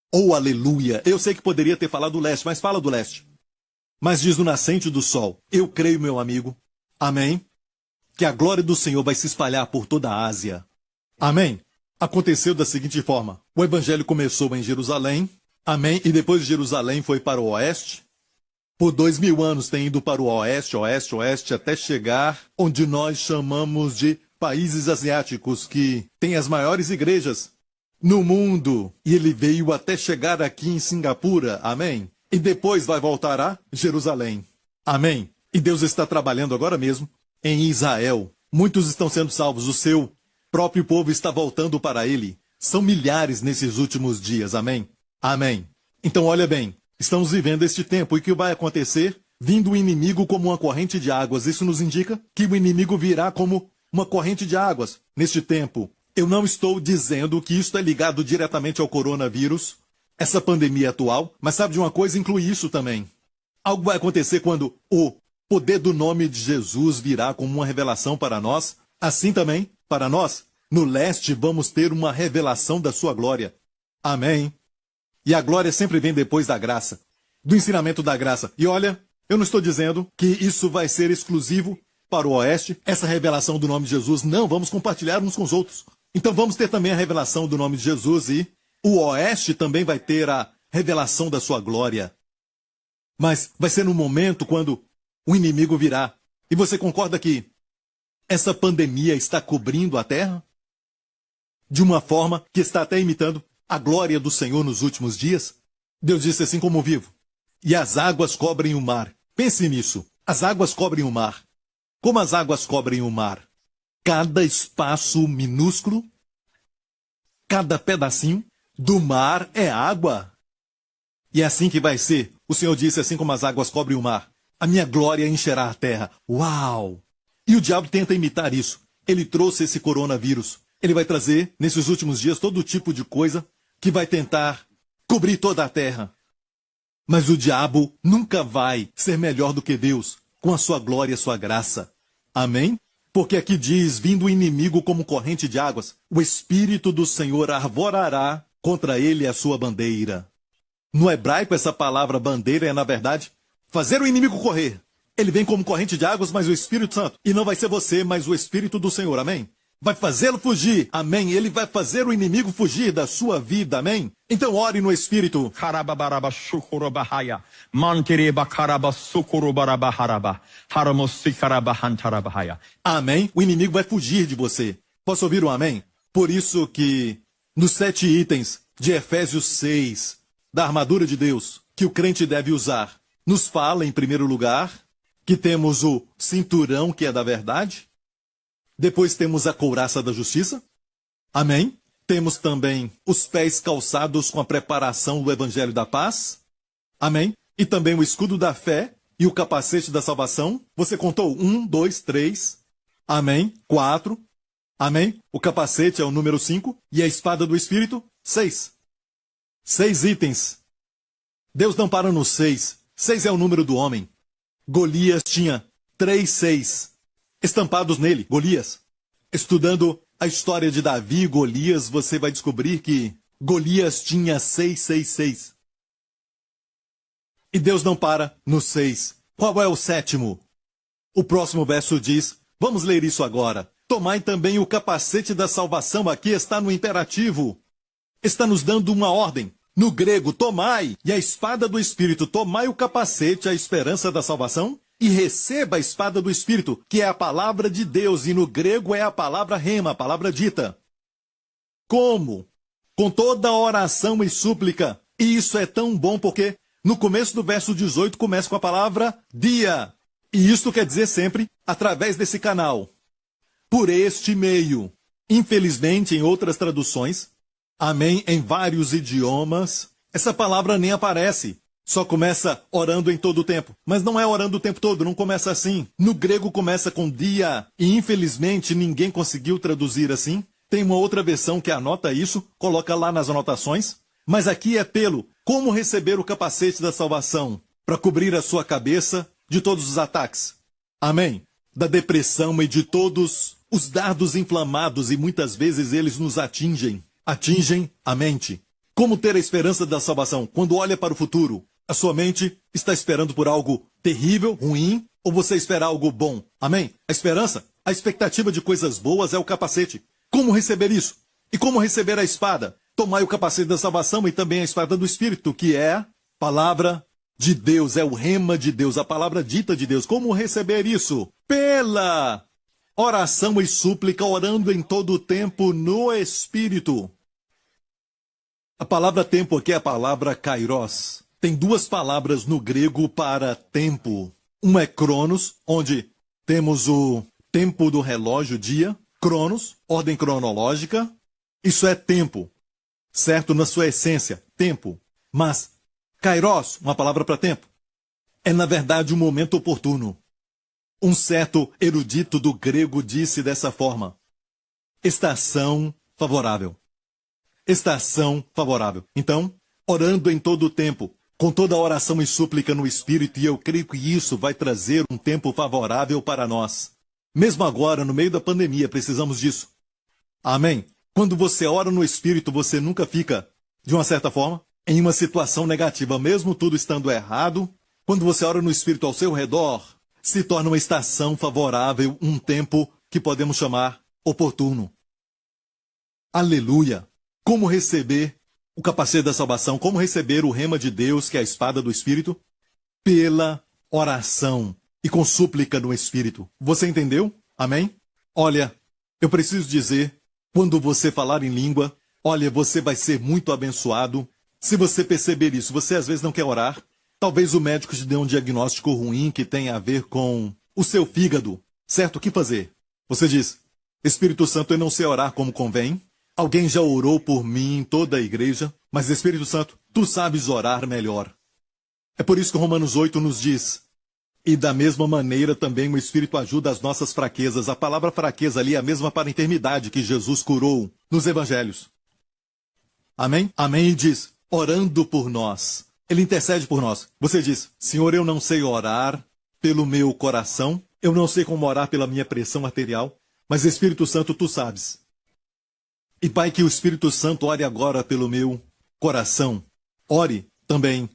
[SPEAKER 1] Oh, aleluia! Eu sei que poderia ter falado do leste, mas fala do leste. Mas diz o nascente do sol. Eu creio, meu amigo. Amém? Que a glória do Senhor vai se espalhar por toda a Ásia. Amém? Aconteceu da seguinte forma. O evangelho começou em Jerusalém. Amém? E depois de Jerusalém foi para o oeste. Por 2000 anos tem ido para o oeste, oeste, oeste, até chegar onde nós chamamos de países asiáticos, que têm as maiores igrejas no mundo. E ele veio até chegar aqui em Singapura, amém? E depois vai voltar a Jerusalém, amém? E Deus está trabalhando agora mesmo em Israel. Muitos estão sendo salvos, o seu próprio povo está voltando para ele. São milhares nesses últimos dias, amém? Amém. Então olha bem. Estamos vivendo este tempo e o que vai acontecer? Vindo o inimigo como uma corrente de águas. Isso nos indica que o inimigo virá como uma corrente de águas neste tempo. Eu não estou dizendo que isto é ligado diretamente ao coronavírus, essa pandemia atual, mas sabe de uma coisa? Inclui isso também. Algo vai acontecer quando o poder do nome de Jesus virá como uma revelação para nós. Assim também, para nós, no leste vamos ter uma revelação da sua glória. Amém. E a glória sempre vem depois da graça, do ensinamento da graça. E olha, eu não estou dizendo que isso vai ser exclusivo para o oeste, essa revelação do nome de Jesus. Não, vamos compartilhar uns com os outros. Então vamos ter também a revelação do nome de Jesus e o oeste também vai ter a revelação da sua glória. Mas vai ser no momento quando o inimigo virá. E você concorda que essa pandemia está cobrindo a terra? De uma forma que está até imitando a glória do Senhor nos últimos dias? Deus disse assim como vivo. E as águas cobrem o mar. Pense nisso. As águas cobrem o mar. Como as águas cobrem o mar? Cada espaço minúsculo, cada pedacinho do mar é água. E é assim que vai ser. O Senhor disse assim como as águas cobrem o mar. A minha glória encherá a terra. Uau! E o diabo tenta imitar isso. Ele trouxe esse coronavírus. Ele vai trazer, nesses últimos dias, todo tipo de coisa que vai tentar cobrir toda a terra. Mas o diabo nunca vai ser melhor do que Deus, com a sua glória e a sua graça. Amém? Porque aqui diz, vindo o inimigo como corrente de águas, o Espírito do Senhor arvorará contra ele a sua bandeira. No hebraico, essa palavra bandeira é, na verdade, fazer o inimigo correr. Ele vem como corrente de águas, mas o Espírito Santo. E não vai ser você, mas o Espírito do Senhor. Amém? Vai fazê-lo fugir. Amém? Ele vai fazer o inimigo fugir da sua vida. Amém? Então ore no Espírito. Amém? O inimigo vai fugir de você. Posso ouvir um amém? Por isso que nos 7 itens de Efésios 6, da armadura de Deus, que o crente deve usar, nos fala, em primeiro lugar, que temos o cinturão, que é da verdade. Depois temos a couraça da justiça. Amém? Temos também os pés calçados com a preparação do evangelho da paz. Amém? E também o escudo da fé e o capacete da salvação. Você contou? 1, 2, 3. Amém? 4. Amém? O capacete é o número 5. E a espada do Espírito? 6. 6 itens. Deus não para no 6. 6 é o número do homem. Golias tinha 3 6. Estampados nele, Golias. Estudando a história de Davi e Golias, você vai descobrir que Golias tinha 666. E Deus não para no 6. Qual é o sétimo? O próximo verso diz, vamos ler isso agora. Tomai também o capacete da salvação, aqui está no imperativo. Está nos dando uma ordem. No grego, tomai, e a espada do Espírito, tomai o capacete, a esperança da salvação, e receba a espada do Espírito, que é a palavra de Deus, e no grego é a palavra rema, a palavra dita. Como? Com toda oração e súplica. E isso é tão bom porque no começo do verso 18 começa com a palavra dia. E isso quer dizer sempre através desse canal. Por este meio. Infelizmente, em outras traduções, amém, em vários idiomas, essa palavra nem aparece. Só começa orando em todo o tempo. Mas não é orando o tempo todo, não começa assim. No grego começa com dia, e infelizmente ninguém conseguiu traduzir assim. Tem uma outra versão que anota isso, coloca lá nas anotações. Mas aqui é pelo como receber o capacete da salvação, para cobrir a sua cabeça de todos os ataques. Amém. Da depressão e de todos os dardos inflamados, e muitas vezes eles nos atingem a mente. Como ter a esperança da salvação? Quando olha para o futuro, a sua mente está esperando por algo terrível, ruim, ou você espera algo bom? Amém? A esperança, a expectativa de coisas boas é o capacete. Como receber isso? E como receber a espada? Tomai o capacete da salvação e também a espada do Espírito, que é a palavra de Deus, é o rema de Deus, a palavra dita de Deus. Como receber isso? Pela oração e súplica, orando em todo o tempo no Espírito. A palavra tempo aqui é a palavra kairos. Tem duas palavras no grego para tempo. Uma é cronos, onde temos o tempo do relógio, dia. Cronos, ordem cronológica. Isso é tempo. Certo? Na sua essência, tempo. Mas kairos, uma palavra para tempo, é na verdade um momento oportuno. Um certo erudito do grego disse dessa forma: estação favorável. Estação favorável. Então, orando em todo o tempo, com toda a oração e súplica no Espírito, e eu creio que isso vai trazer um tempo favorável para nós. Mesmo agora, no meio da pandemia, precisamos disso. Amém? Quando você ora no Espírito, você nunca fica, de uma certa forma, em uma situação negativa, mesmo tudo estando errado. Quando você ora no Espírito ao seu redor, se torna uma estação favorável, um tempo que podemos chamar oportuno. Aleluia! Como receber o capacete da salvação? Como receber o rema de Deus, que é a espada do Espírito? Pela oração e com súplica no Espírito. Você entendeu? Amém? Olha, eu preciso dizer, quando você falar em língua, olha, você vai ser muito abençoado. Se você perceber isso, você às vezes não quer orar. Talvez o médico te dê um diagnóstico ruim que tenha a ver com o seu fígado. Certo? O que fazer? Você diz, Espírito Santo, eu não sei orar como convém. Alguém já orou por mim em toda a igreja, mas Espírito Santo, tu sabes orar melhor. É por isso que Romanos 8 nos diz, e da mesma maneira também o Espírito ajuda as nossas fraquezas. A palavra fraqueza ali é a mesma para a enfermidade que Jesus curou nos evangelhos. Amém? Amém, e diz, orando por nós. Ele intercede por nós. Você diz, Senhor, eu não sei orar pelo meu coração, eu não sei como orar pela minha pressão arterial, mas Espírito Santo, tu sabes. E Pai, que o Espírito Santo ore agora pelo meu coração. Ore também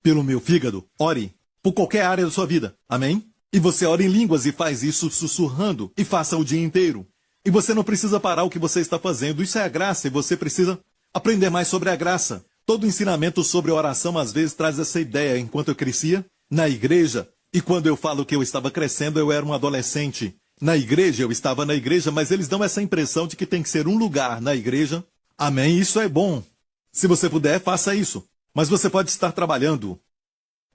[SPEAKER 1] pelo meu fígado. Ore por qualquer área da sua vida. Amém? E você ora em línguas e faz isso sussurrando. E faça o dia inteiro. E você não precisa parar o que você está fazendo. Isso é a graça e você precisa aprender mais sobre a graça. Todo ensinamento sobre oração às vezes traz essa ideia. Enquanto eu crescia na igreja, e quando eu falo que eu estava crescendo, eu era um adolescente. Na igreja, eu estava na igreja, mas eles dão essa impressão de que tem que ser um lugar na igreja. Amém? Isso é bom. Se você puder, faça isso. Mas você pode estar trabalhando.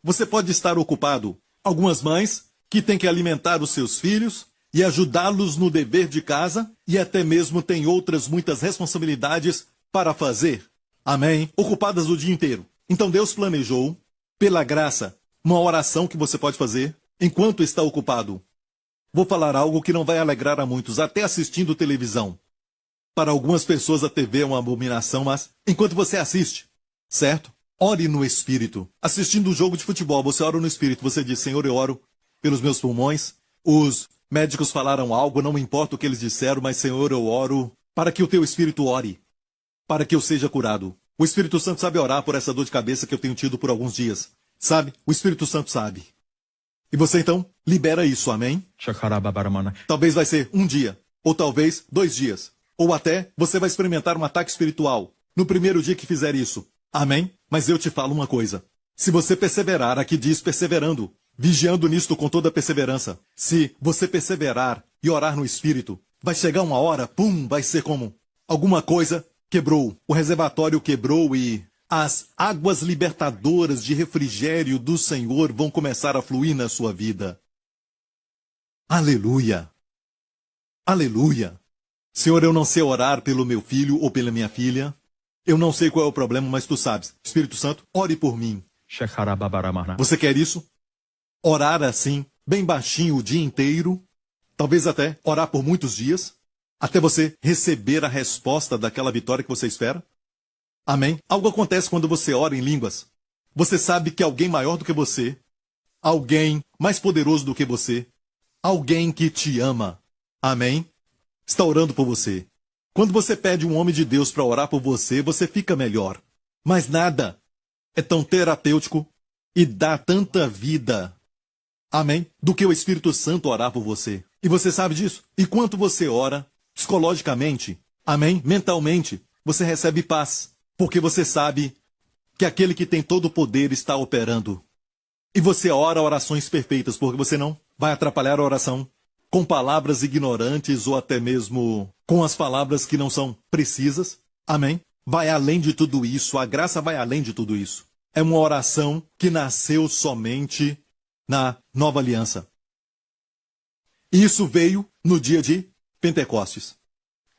[SPEAKER 1] Você pode estar ocupado. Algumas mães que têm que alimentar os seus filhos e ajudá-los no dever de casa e até mesmo têm outras muitas responsabilidades para fazer. Amém? Ocupadas o dia inteiro. Então Deus planejou, pela graça, uma oração que você pode fazer enquanto está ocupado. Vou falar algo que não vai alegrar a muitos, até assistindo televisão. Para algumas pessoas a TV é uma abominação, mas enquanto você assiste, certo? Ore no Espírito. Assistindo um jogo de futebol, você ora no Espírito, você diz, Senhor, eu oro pelos meus pulmões. Os médicos falaram algo, não me importa o que eles disseram, mas Senhor, eu oro para que o teu Espírito ore. para que eu seja curado. O Espírito Santo sabe orar por essa dor de cabeça que eu tenho tido por alguns dias. Sabe? O Espírito Santo sabe. E você então libera isso, amém? Talvez vai ser um dia, ou talvez 2 dias. Ou até você vai experimentar um ataque espiritual no primeiro dia que fizer isso. Amém? Mas eu te falo uma coisa. Se você perseverar, aqui diz perseverando, vigiando nisto com toda perseverança. Se você perseverar e orar no Espírito, vai chegar uma hora, pum, vai ser como alguma coisa quebrou. O reservatório quebrou e as águas libertadoras de refrigério do Senhor vão começar a fluir na sua vida. Aleluia! Aleluia! Senhor, eu não sei orar pelo meu filho ou pela minha filha. Eu não sei qual é o problema, mas tu sabes. Espírito Santo, ore por mim. Você quer isso? Orar assim, bem baixinho o dia inteiro? Talvez até orar por muitos dias? Até você receber a resposta daquela vitória que você espera? Amém? Algo acontece quando você ora em línguas. Você sabe que alguém maior do que você, alguém mais poderoso do que você, alguém que te ama, amém? Está orando por você. Quando você pede um homem de Deus para orar por você, você fica melhor. Mas nada é tão terapêutico e dá tanta vida, amém, do que o Espírito Santo orar por você. E você sabe disso? E quanto você ora, psicologicamente, amém, mentalmente, você recebe paz. Porque você sabe que aquele que tem todo o poder está operando. E você ora orações perfeitas, porque você não vai atrapalhar a oração com palavras ignorantes ou até mesmo com as palavras que não são precisas. Amém? Vai além de tudo isso, a graça vai além de tudo isso. É uma oração que nasceu somente na Nova Aliança. E isso veio no dia de Pentecostes.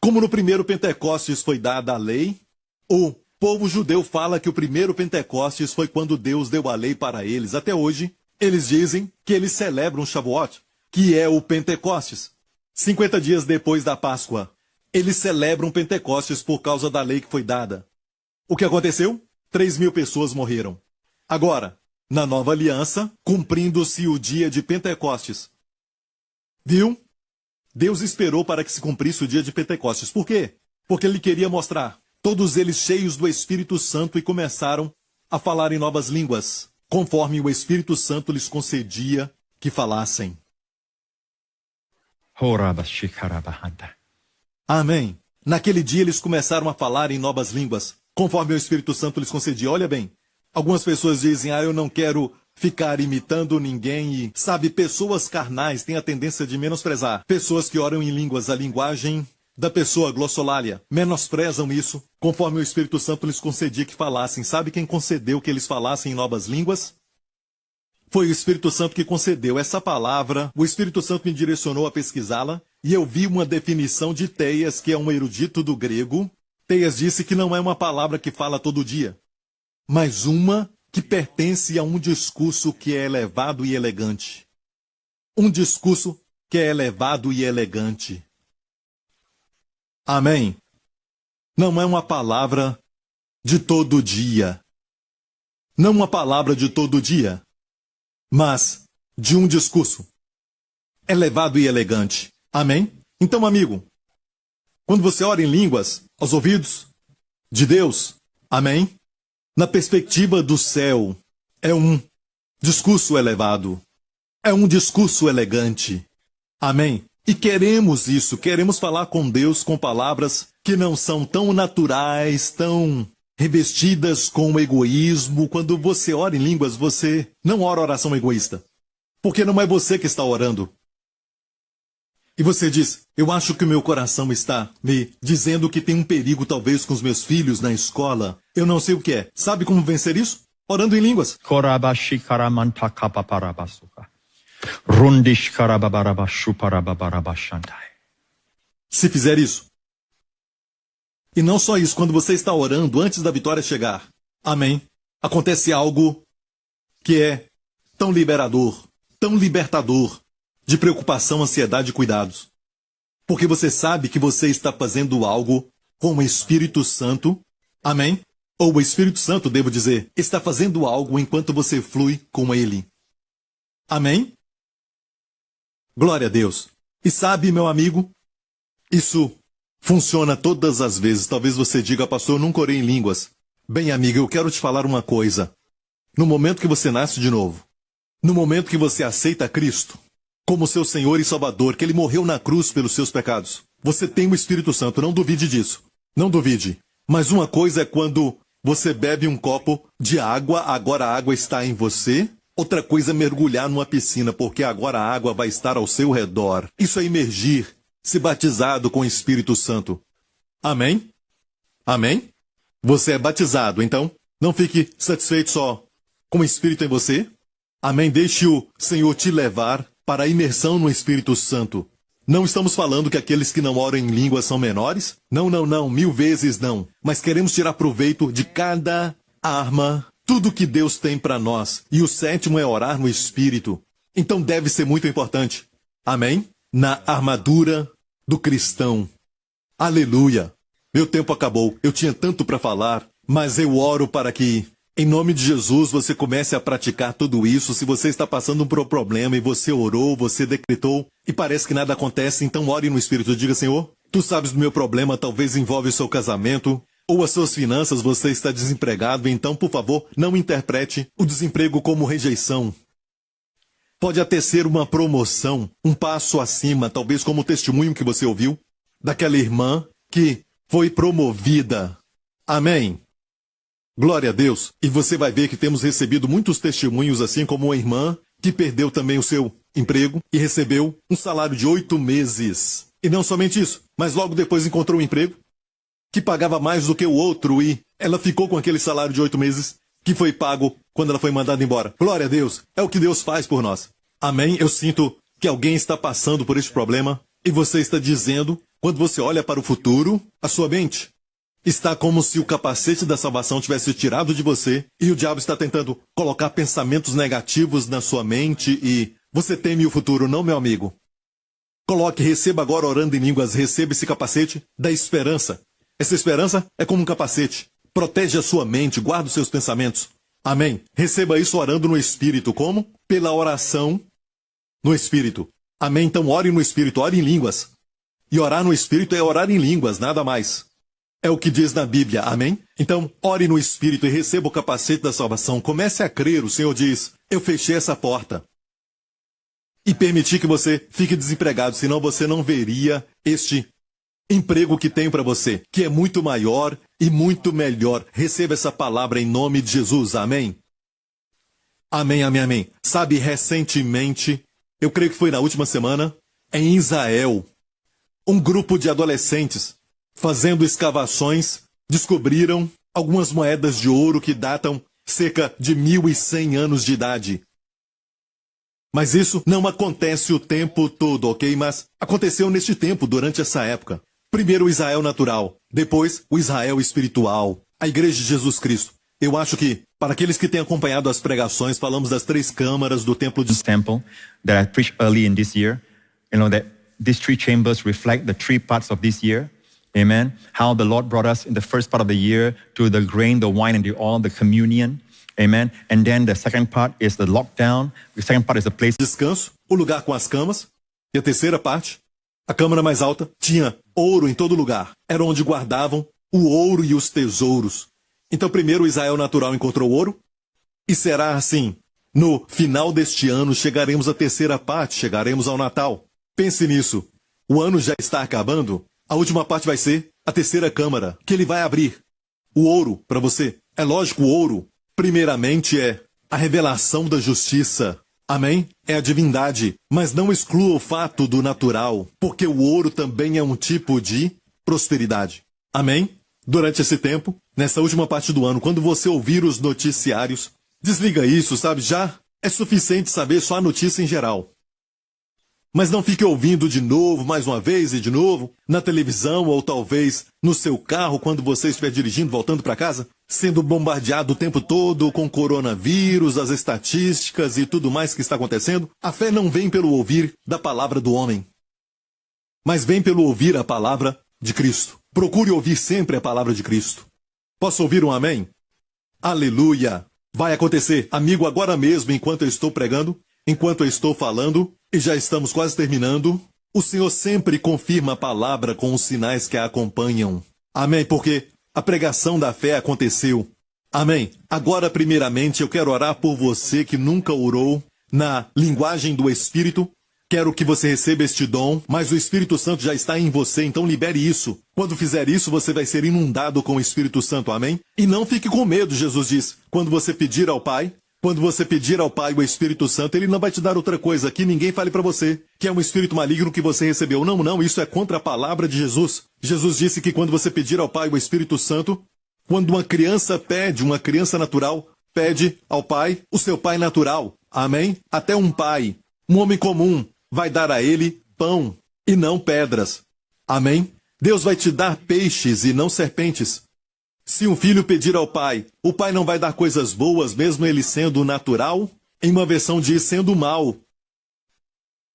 [SPEAKER 1] Como no primeiro Pentecostes foi dada a lei, o povo judeu fala que o primeiro Pentecostes foi quando Deus deu a lei para eles. Até hoje, eles dizem que eles celebram Shavuot, que é o Pentecostes. 50 dias depois da Páscoa, eles celebram Pentecostes por causa da lei que foi dada. O que aconteceu? 3.000 pessoas morreram. Agora, na Nova Aliança, cumprindo-se o dia de Pentecostes. Viu? Deus esperou para que se cumprisse o dia de Pentecostes. Por quê? Porque ele queria mostrar todos eles cheios do Espírito Santo e começaram a falar em novas línguas, conforme o Espírito Santo lhes concedia que falassem. Amém. Naquele dia eles começaram a falar em novas línguas, conforme o Espírito Santo lhes concedia. Olha bem, algumas pessoas dizem, eu não quero ficar imitando ninguém e, sabe, pessoas carnais têm a tendência de menosprezar. Pessoas que oram em línguas, a linguagem da pessoa glossolalia, menosprezam isso, conforme o Espírito Santo lhes concedia que falassem. Sabe quem concedeu que eles falassem em novas línguas? Foi o Espírito Santo que concedeu essa palavra. O Espírito Santo me direcionou a pesquisá-la, e eu vi uma definição de Teias, que é um erudito do grego. Teias disse que não é uma palavra que fala todo dia, mas uma que pertence a um discurso que é elevado e elegante. Um discurso que é elevado e elegante. Amém. Não é uma palavra de todo dia. Não uma palavra de todo dia, mas de um discurso elevado e elegante. Amém? Então, amigo, quando você ora em línguas, aos ouvidos de Deus, amém? Na perspectiva do céu, é um discurso elevado, é um discurso elegante. Amém? E queremos isso, queremos falar com Deus com palavras que não são tão naturais, tão revestidas com egoísmo. Quando você ora em línguas, você não ora oração egoísta, porque não é você que está orando. E você diz, eu acho que o meu coração está me dizendo que tem um perigo talvez com os meus filhos na escola. Eu não sei o que é. Sabe como vencer isso? Orando em línguas. Se fizer isso. E não só isso, quando você está orando antes da vitória chegar. Amém. Acontece algo que é tão liberador, tão libertador, de preocupação, ansiedade e cuidados. Porque você sabe que você está fazendo algo com o Espírito Santo. Amém? Ou o Espírito Santo, devo dizer, está fazendo algo enquanto você flui com ele. Amém? Glória a Deus. E sabe, meu amigo, isso Funciona todas as vezes. Talvez você diga, pastor, eu nunca orei em línguas. Bem, amiga, eu quero te falar uma coisa. No momento que você nasce de novo, no momento que você aceita Cristo como seu Senhor e Salvador, que Ele morreu na cruz pelos seus pecados, você tem o Espírito Santo, não duvide disso. Não duvide. Mas uma coisa é quando você bebe um copo de água, agora a água está em você. Outra coisa é mergulhar numa piscina, porque agora a água vai estar ao seu redor. Isso é imergir, se batizado com o Espírito Santo. Amém? Amém? Você é batizado, então não fique satisfeito só com o Espírito em você. Amém? Deixe o Senhor te levar para a imersão no Espírito Santo. Não estamos falando que aqueles que não oram em línguas são menores? Não, não, não, 1000 vezes não. Mas queremos tirar proveito de cada arma, tudo que Deus tem para nós. E o 7º é orar no Espírito. Então deve ser muito importante. Amém? Na armadura do cristão. Aleluia. Meu tempo acabou. Eu tinha tanto para falar, mas eu oro para que, em nome de Jesus, você comece a praticar tudo isso. Se você está passando por um problema e você orou, você decretou e parece que nada acontece, então ore no Espírito. Diga, Senhor, tu sabes do meu problema, talvez envolve o seu casamento ou as suas finanças, você está desempregado, então, por favor, não interprete o desemprego como rejeição. Pode até ser uma promoção, um passo acima, talvez como o testemunho que você ouviu daquela irmã que foi promovida. Amém. Glória a Deus. E você vai ver que temos recebido muitos testemunhos, assim como uma irmã que perdeu também o seu emprego e recebeu um salário de 8 meses. E não somente isso, mas logo depois encontrou um emprego que pagava mais do que o outro e ela ficou com aquele salário de 8 meses que foi pago quando ela foi mandada embora. Glória a Deus. É o que Deus faz por nós. Amém? Eu sinto que alguém está passando por este problema e você está dizendo, quando você olha para o futuro, a sua mente está como se o capacete da salvação tivesse tirado de você e o diabo está tentando colocar pensamentos negativos na sua mente e você teme o futuro, não, meu amigo? Coloque, receba agora orando em línguas, receba esse capacete da esperança. Essa esperança é como um capacete. Protege a sua mente, guarda os seus pensamentos. Amém? Receba isso orando no Espírito. Como? Pela oração no Espírito. Amém? Então ore no Espírito, ore em línguas. E orar no Espírito é orar em línguas, nada mais. É o que diz na Bíblia, amém? Então, ore no Espírito e receba o capacete da salvação. Comece a crer, o Senhor diz, eu fechei essa porta. E permiti que você fique desempregado, senão você não veria este emprego que tenho para você, que é muito maior e muito melhor. Receba essa palavra em nome de Jesus, amém? Amém, amém, amém. Sabe, recentemente, eu creio que foi na última semana, em Israel, um grupo de adolescentes fazendo escavações, descobriram algumas moedas de ouro que datam cerca de 1100 anos de idade. Mas isso não acontece o tempo todo, ok? Mas aconteceu neste tempo, durante essa época. Primeiro o Israel natural, depois o Israel espiritual, a Igreja de Jesus Cristo. Eu acho que, para aqueles que têm acompanhado as pregações, falamos das 3 câmaras do templo de
[SPEAKER 2] temple that I preached early in this year. You know that these 3 chambers reflect the 3 parts of this year. Amen. How the Lord brought us in the first part of the year to the grain, the wine, and the oil, the communion. Amen. And then the second part is the lockdown. The second part is the place.
[SPEAKER 1] Descanso, o lugar com as camas. E a terceira parte, a câmara mais alta, tinha ouro em todo lugar. Era onde guardavam o ouro e os tesouros. Então primeiro o Israel natural encontrou ouro. E será assim. No final deste ano chegaremos à terceira parte, chegaremos ao Natal. Pense nisso. O ano já está acabando. A última parte vai ser a terceira câmara, que ele vai abrir. O ouro, para você. É lógico, o ouro, primeiramente, é a revelação da justiça. Amém? É a divindade. Mas não exclua o fato do natural, porque o ouro também é um tipo de prosperidade. Amém? Durante esse tempo, nessa última parte do ano, quando você ouvir os noticiários, desliga isso, sabe? Já é suficiente saber só a notícia em geral. Mas não fique ouvindo de novo, mais uma vez e de novo, na televisão ou talvez no seu carro quando você estiver dirigindo, voltando para casa, sendo bombardeado o tempo todo com coronavírus, as estatísticas e tudo mais que está acontecendo. A fé não vem pelo ouvir da palavra do homem, mas vem pelo ouvir a palavra de Cristo. Procure ouvir sempre a palavra de Cristo. Posso ouvir um amém? Aleluia! Vai acontecer, amigo, agora mesmo, enquanto eu estou pregando, enquanto eu estou falando, e já estamos quase terminando, O Senhor sempre confirma a palavra com os sinais que a acompanham. Amém, porque a pregação da fé aconteceu. Amém. Agora, primeiramente, eu quero orar por você que nunca orou na linguagem do Espírito. Quero que você receba este dom, mas o Espírito Santo já está em você, então libere isso. Quando fizer isso, você vai ser inundado com o Espírito Santo, amém? E não fique com medo, Jesus diz. Quando você pedir ao Pai o Espírito Santo, Ele não vai te dar outra coisa que ninguém fale para você, que é um espírito maligno que você recebeu. Não, não, isso é contra a palavra de Jesus. Jesus disse que quando você pedir ao Pai o Espírito Santo, quando uma criança natural, pede ao Pai, o seu Pai natural, amém? Até um pai, um homem comum, vai dar a ele pão e não pedras. Amém? Deus vai te dar peixes e não serpentes. Se um filho pedir ao pai, o pai não vai dar coisas boas, mesmo ele sendo natural? Em uma versão diz sendo mal.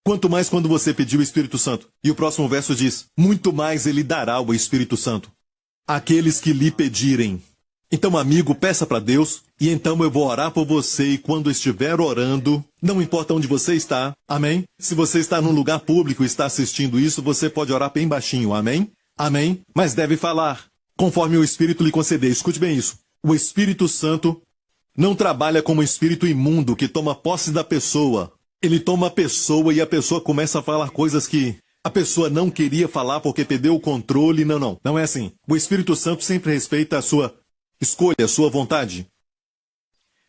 [SPEAKER 1] Quanto mais quando você pedir o Espírito Santo. E o próximo verso diz, muito mais ele dará o Espírito Santo àqueles que lhe pedirem. Então, amigo, peça para Deus, e então eu vou orar por você, e quando estiver orando, não importa onde você está, amém? Se você está num lugar público e está assistindo isso, você pode orar bem baixinho, amém? Amém? Mas deve falar, conforme o Espírito lhe conceder. Escute bem isso. O Espírito Santo não trabalha como um espírito imundo que toma posse da pessoa. Ele toma a pessoa e a pessoa começa a falar coisas que a pessoa não queria falar porque perdeu o controle. Não, não. Não é assim. O Espírito Santo sempre respeita a sua escolha, a sua vontade.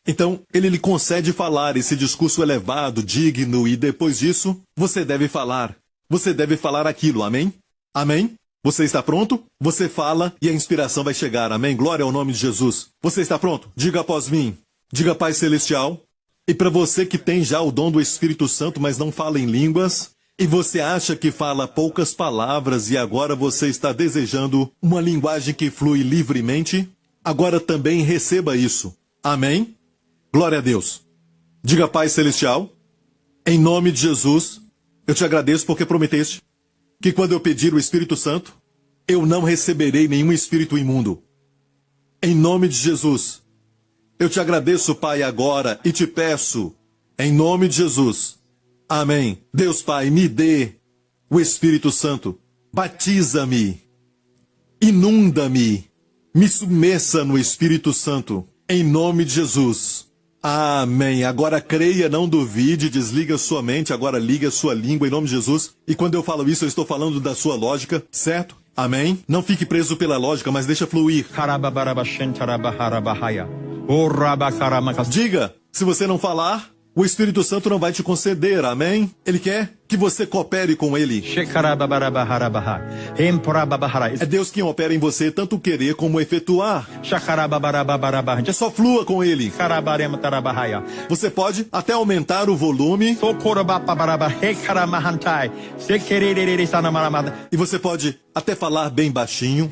[SPEAKER 1] Então, ele lhe concede falar esse discurso elevado, digno, e depois disso, você deve falar. Você deve falar aquilo, amém? Amém? Você está pronto? Você fala e a inspiração vai chegar, amém? Glória ao nome de Jesus. Você está pronto? Diga após mim. Diga, Pai Celestial. E para você que tem já o dom do Espírito Santo, mas não fala em línguas, e você acha que fala poucas palavras e agora você está desejando uma linguagem que flui livremente, agora também receba isso. Amém? Glória a Deus. Diga, Pai Celestial, em nome de Jesus, eu te agradeço porque prometeste que quando eu pedir o Espírito Santo, eu não receberei nenhum espírito imundo. Em nome de Jesus, eu te agradeço, Pai, agora e te peço, em nome de Jesus. Amém. Deus Pai, me dê o Espírito Santo. Batiza-me. Inunda-me. Me submeça no Espírito Santo. Em nome de Jesus. Amém. Agora creia, não duvide, desliga sua mente, agora liga sua língua em nome de Jesus. E quando eu falo isso, eu estou falando da sua lógica, certo? Amém? Não fique preso pela lógica, mas deixa fluir. Diga, se você não falar, o Espírito Santo não vai te conceder, amém? Ele quer que você coopere com ele. É Deus quem opera em você, tanto querer como efetuar. Só flua com ele. Você pode até aumentar o volume. E você pode até falar bem baixinho.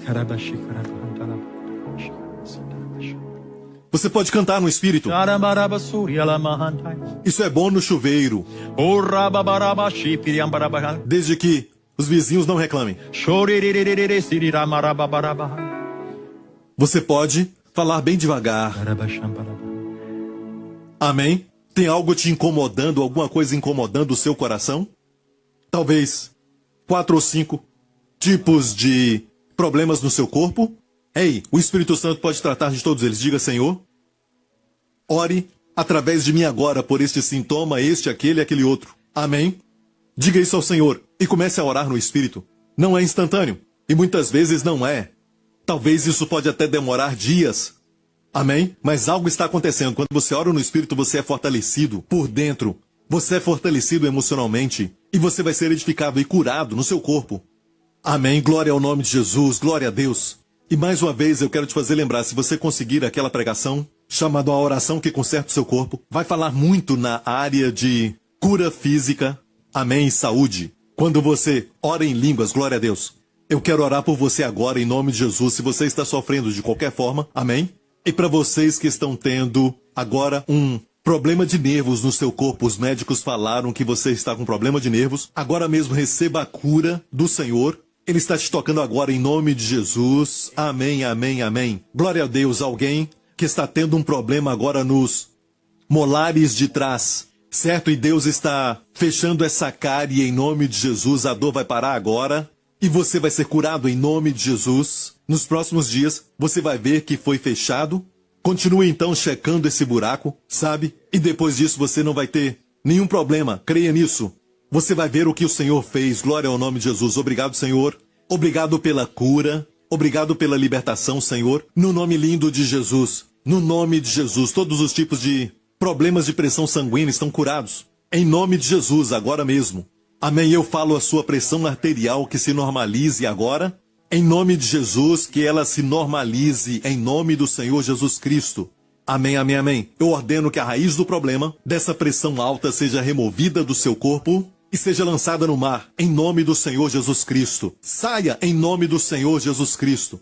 [SPEAKER 1] Você pode cantar no Espírito. Isso é bom no chuveiro. Desde que os vizinhos não reclamem. Você pode falar bem devagar. Amém? Tem algo te incomodando, alguma coisa incomodando o seu coração? Talvez 4 ou 5 tipos de problemas no seu corpo? Ei, o Espírito Santo pode tratar de todos eles. Diga, Senhor, ore através de mim agora por este sintoma, este, aquele e aquele outro. Amém? Diga isso ao Senhor e comece a orar no Espírito. Não é instantâneo e muitas vezes não é. Talvez isso pode até demorar dias. Amém? Mas algo está acontecendo. Quando você ora no Espírito, você é fortalecido por dentro. Você é fortalecido emocionalmente e você vai ser edificado e curado no seu corpo. Amém? Glória ao nome de Jesus. Glória a Deus. E mais uma vez eu quero te fazer lembrar, se você conseguir aquela pregação, chamada a oração que conserta o seu corpo, vai falar muito na área de cura física, amém, e saúde. Quando você ora em línguas, glória a Deus. Eu quero orar por você agora em nome de Jesus, se você está sofrendo de qualquer forma, amém? E para vocês que estão tendo agora um problema de nervos no seu corpo, os médicos falaram que você está com problema de nervos, agora mesmo receba a cura do Senhor. Ele está te tocando agora em nome de Jesus. Amém, amém, amém. Glória a Deus. Alguém que está tendo um problema agora nos molares de trás. certo? E Deus está fechando essa cárie em nome de Jesus. A dor vai parar agora e você vai ser curado em nome de Jesus. Nos próximos dias, você vai ver que foi fechado. Continue então checando esse buraco, sabe? E depois disso você não vai ter nenhum problema. Creia nisso. Você vai ver o que o Senhor fez. Glória ao nome de Jesus. Obrigado, Senhor. Obrigado pela cura. Obrigado pela libertação, Senhor. No nome lindo de Jesus. No nome de Jesus. Todos os tipos de problemas de pressão sanguínea estão curados. Em nome de Jesus, agora mesmo. Amém. Eu falo a sua pressão arterial que se normalize agora. Em nome de Jesus, que ela se normalize em nome do Senhor Jesus Cristo. Amém, amém, amém. Eu ordeno que a raiz do problema, dessa pressão alta, seja removida do seu corpo e seja lançada no mar, em nome do Senhor Jesus Cristo. Saia em nome do Senhor Jesus Cristo.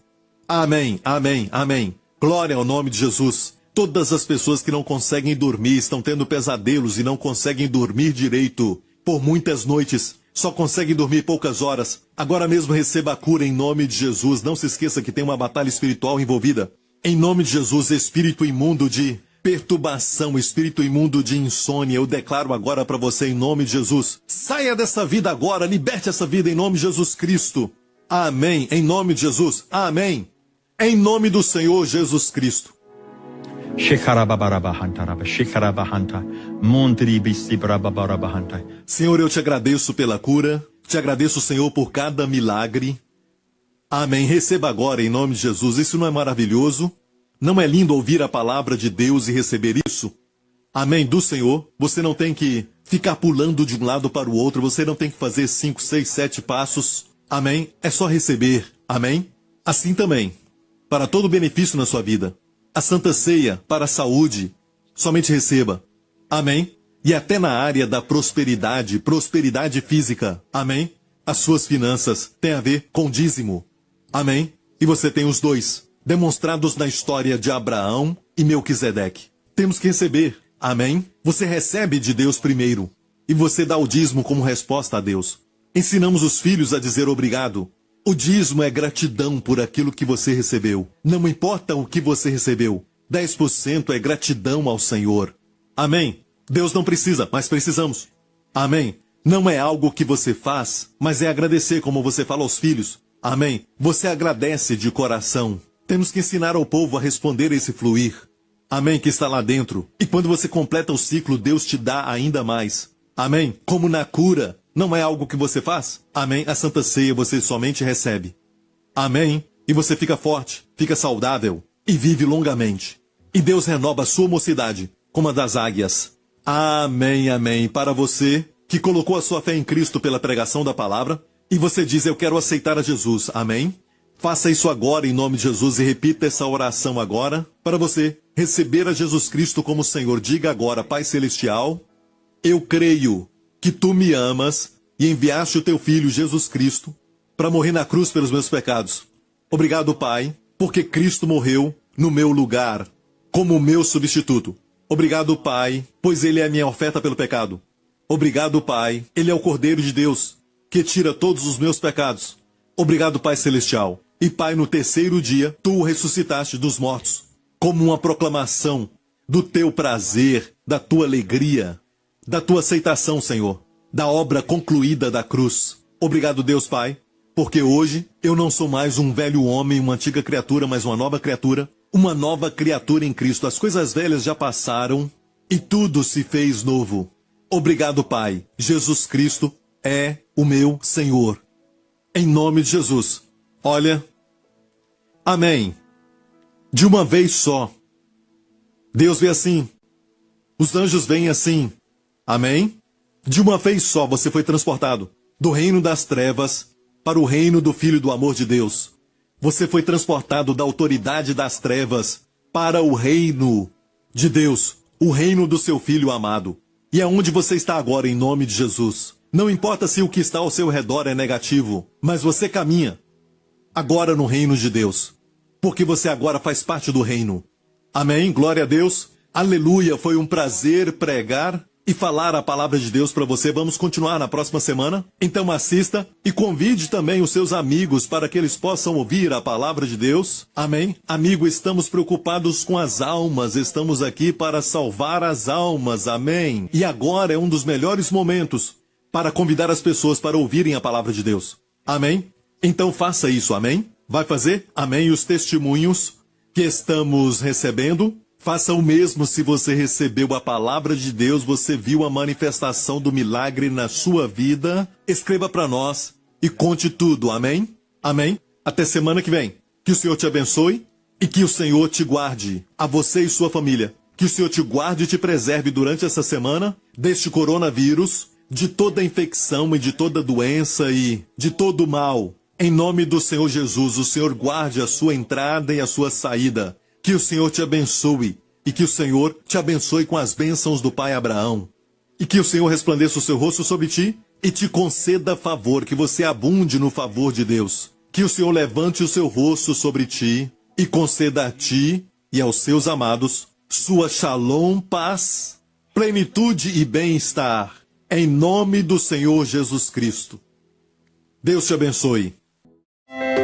[SPEAKER 1] Amém, amém, amém. Glória ao nome de Jesus. Todas as pessoas que não conseguem dormir, estão tendo pesadelos e não conseguem dormir direito por muitas noites, só conseguem dormir poucas horas. Agora mesmo receba a cura em nome de Jesus. Não se esqueça que tem uma batalha espiritual envolvida. Em nome de Jesus, espírito imundo de perturbação, espírito imundo de insônia, eu declaro agora para você em nome de Jesus. Saia dessa vida agora, liberte essa vida em nome de Jesus Cristo. Amém. Em nome de Jesus. Amém. Em nome do Senhor Jesus Cristo. Senhor, eu te agradeço pela cura. Te agradeço, Senhor, por cada milagre. Amém. Receba agora em nome de Jesus. Isso não é maravilhoso? Não é lindo ouvir a palavra de Deus e receber isso? Amém. Do Senhor. Você não tem que ficar pulando de um lado para o outro. Você não tem que fazer 5, 6, 7 passos. Amém. É só receber. Amém. Assim também, para todo benefício na sua vida. A Santa Ceia para a saúde, somente receba. Amém? E até na área da prosperidade, prosperidade física. Amém? As suas finanças têm a ver com dízimo. Amém? E você tem os dois, demonstrados na história de Abraão e Melquisedeque. Temos que receber. Amém? Você recebe de Deus primeiro. E você dá o dízimo como resposta a Deus. Ensinamos os filhos a dizer obrigado. O dízimo é gratidão por aquilo que você recebeu. Não importa o que você recebeu. 10% é gratidão ao Senhor. Amém? Deus não precisa, mas precisamos. Amém? Não é algo que você faz, mas é agradecer como você fala aos filhos. Amém? Você agradece de coração. Temos que ensinar ao povo a responder esse fluir. Amém? Que está lá dentro. E quando você completa o ciclo, Deus te dá ainda mais. Amém? Como na cura. Não é algo que você faz? Amém? A Santa Ceia você somente recebe. Amém? E você fica forte, fica saudável e vive longamente. E Deus renova a sua mocidade, como a das águias. Amém, amém. Para você que colocou a sua fé em Cristo pela pregação da palavra, e você diz, eu quero aceitar a Jesus. Amém? Faça isso agora em nome de Jesus e repita essa oração agora. Para você receber a Jesus Cristo como Senhor, diga agora, Pai Celestial, eu creio que tu me amas e enviaste o teu Filho Jesus Cristo para morrer na cruz pelos meus pecados. Obrigado, Pai, porque Cristo morreu no meu lugar, como o meu substituto. Obrigado, Pai, pois Ele é a minha oferta pelo pecado. Obrigado, Pai, Ele é o Cordeiro de Deus, que tira todos os meus pecados. Obrigado, Pai Celestial. E, Pai, no terceiro dia, Tu o ressuscitaste dos mortos, como uma proclamação do Teu prazer, da Tua alegria, da Tua aceitação, Senhor, da obra concluída da cruz. Obrigado, Deus Pai, porque hoje eu não sou mais um velho homem, uma antiga criatura, mas uma nova criatura em Cristo. As coisas velhas já passaram e tudo se fez novo. Obrigado, Pai. Jesus Cristo é o meu Senhor. Em nome de Jesus. Olha, amém. De uma vez só. Deus vê assim. Os anjos veem assim. Amém? De uma vez só você foi transportado do reino das trevas para o reino do Filho do amor de Deus. Você foi transportado da autoridade das trevas para o reino de Deus, o reino do seu Filho amado. E é onde você está agora em nome de Jesus. Não importa se o que está ao seu redor é negativo, mas você caminha agora no reino de Deus, porque você agora faz parte do reino. Amém? Glória a Deus. Aleluia. Foi um prazer pregar e falar a palavra de Deus para você. Vamos continuar na próxima semana. Então assista e convide também os seus amigos para que eles possam ouvir a palavra de Deus. Amém? Amigo, estamos preocupados com as almas. Estamos aqui para salvar as almas. Amém? E agora é um dos melhores momentos para convidar as pessoas para ouvirem a palavra de Deus. Amém? Então faça isso. Amém? Vai fazer? Amém? E os testemunhos que estamos recebendo, faça o mesmo. Se você recebeu a palavra de Deus, você viu a manifestação do milagre na sua vida, escreva para nós e conte tudo. Amém? Amém? Até semana que vem. Que o Senhor te abençoe e que o Senhor te guarde, a você e sua família. Que o Senhor te guarde e te preserve durante essa semana deste coronavírus, de toda infecção e de toda doença e de todo mal. Em nome do Senhor Jesus, o Senhor guarde a sua entrada e a sua saída. Que o Senhor te abençoe e que o Senhor te abençoe com as bênçãos do Pai Abraão. E que o Senhor resplandeça o seu rosto sobre ti e te conceda favor, que você abunde no favor de Deus. Que o Senhor levante o seu rosto sobre ti e conceda a ti e aos seus amados sua shalom, paz, plenitude e bem-estar. Em nome do Senhor Jesus Cristo. Deus te abençoe.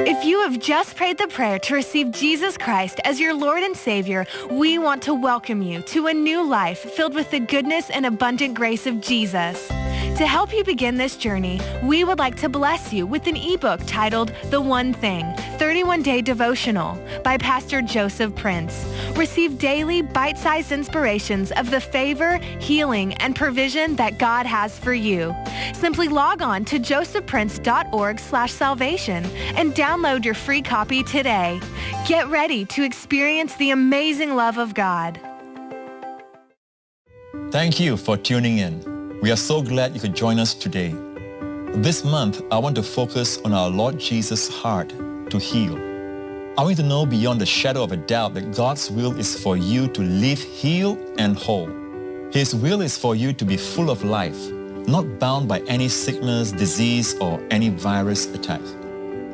[SPEAKER 3] If you have just prayed the prayer to receive Jesus Christ as your Lord and Savior, we want to welcome you to a new life filled with the goodness and abundant grace of Jesus. To help you begin this journey, we would like to bless you with an ebook titled The One Thing, 31-Day Devotional by Pastor Joseph Prince. Receive daily bite-sized inspirations of the favor, healing, and provision that God has for you. Simply log on to josephprince.org/salvation and download your free copy today. Get ready to experience the amazing love of God.
[SPEAKER 2] Thank you for tuning in. We are so glad you could join us today. This month, I want to focus on our Lord Jesus' heart to heal. I want you to know beyond the shadow of a doubt that God's will is for you to live healed and whole. His will is for you to be full of life, not bound by any sickness, disease, or any virus attack.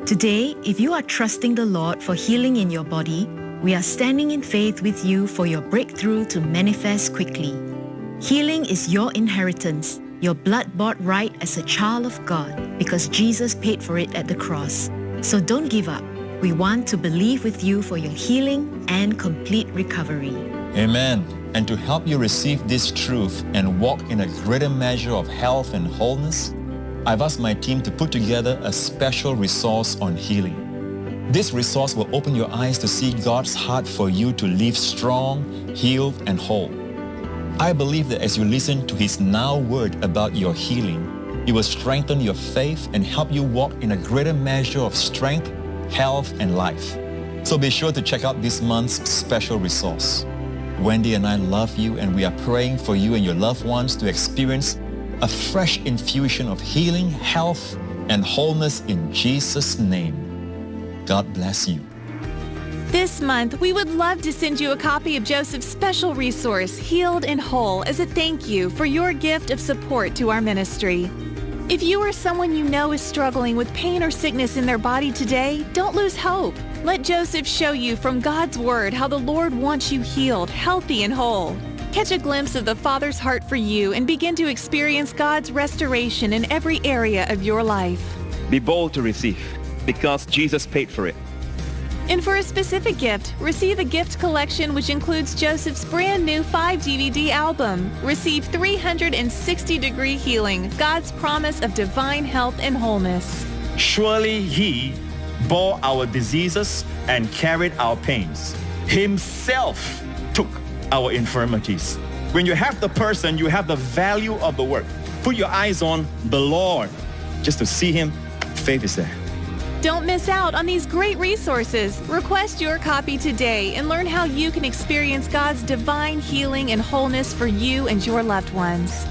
[SPEAKER 4] Today, if you are trusting the Lord for healing in your body, we are standing in faith with you for your breakthrough to manifest quickly. Healing is your inheritance, your blood-bought right as a child of God, because Jesus paid for it at the cross. So don't give up. We want to believe with you for your healing and complete recovery.
[SPEAKER 2] Amen. And to help you receive this truth and walk in a greater measure of health and wholeness, I've asked my team to put together a special resource on healing. This resource will open your eyes to see God's heart for you to live strong, healed, and whole. I believe that as you listen to His now word about your healing, it will strengthen your faith and help you walk in a greater measure of strength, health, and life. So be sure to check out this month's special resource. Wendy and I love you, and we are praying for you and your loved ones to experience a fresh infusion of healing, health, and wholeness in Jesus' name. God bless you.
[SPEAKER 3] This month, we would love to send you a copy of Joseph's special resource, Healed and Whole, as a thank you for your gift of support to our ministry. If you or someone you know is struggling with pain or sickness in their body today, don't lose hope. Let Joseph show you from God's Word how the Lord wants you healed, healthy, and whole. Catch a glimpse of the Father's heart for you and begin to experience God's restoration in every area of your life.
[SPEAKER 5] Be bold to receive, because Jesus paid for it.
[SPEAKER 3] And for a specific gift, receive a gift collection which includes Joseph's brand new 5-DVD album. Receive 360-degree healing, God's promise of divine health and wholeness.
[SPEAKER 5] Surely He bore our diseases and carried our pains. Himself took our infirmities. When you have the person, you have the value of the work. Put your eyes on the Lord. Just to see Him, faith is there.
[SPEAKER 3] Don't miss out on these great resources. Request your copy today and learn how you can experience God's divine healing and wholeness for you and your loved ones.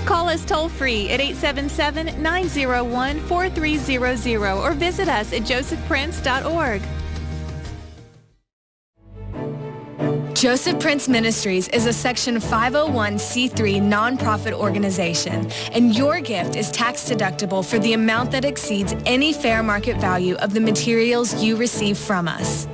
[SPEAKER 3] Call us toll-free at 877-901-4300 or visit us at josephprince.org. Joseph Prince Ministries is a Section 501c3 nonprofit organization, and your gift is tax deductible for the amount that exceeds any fair market value of the materials you receive from us.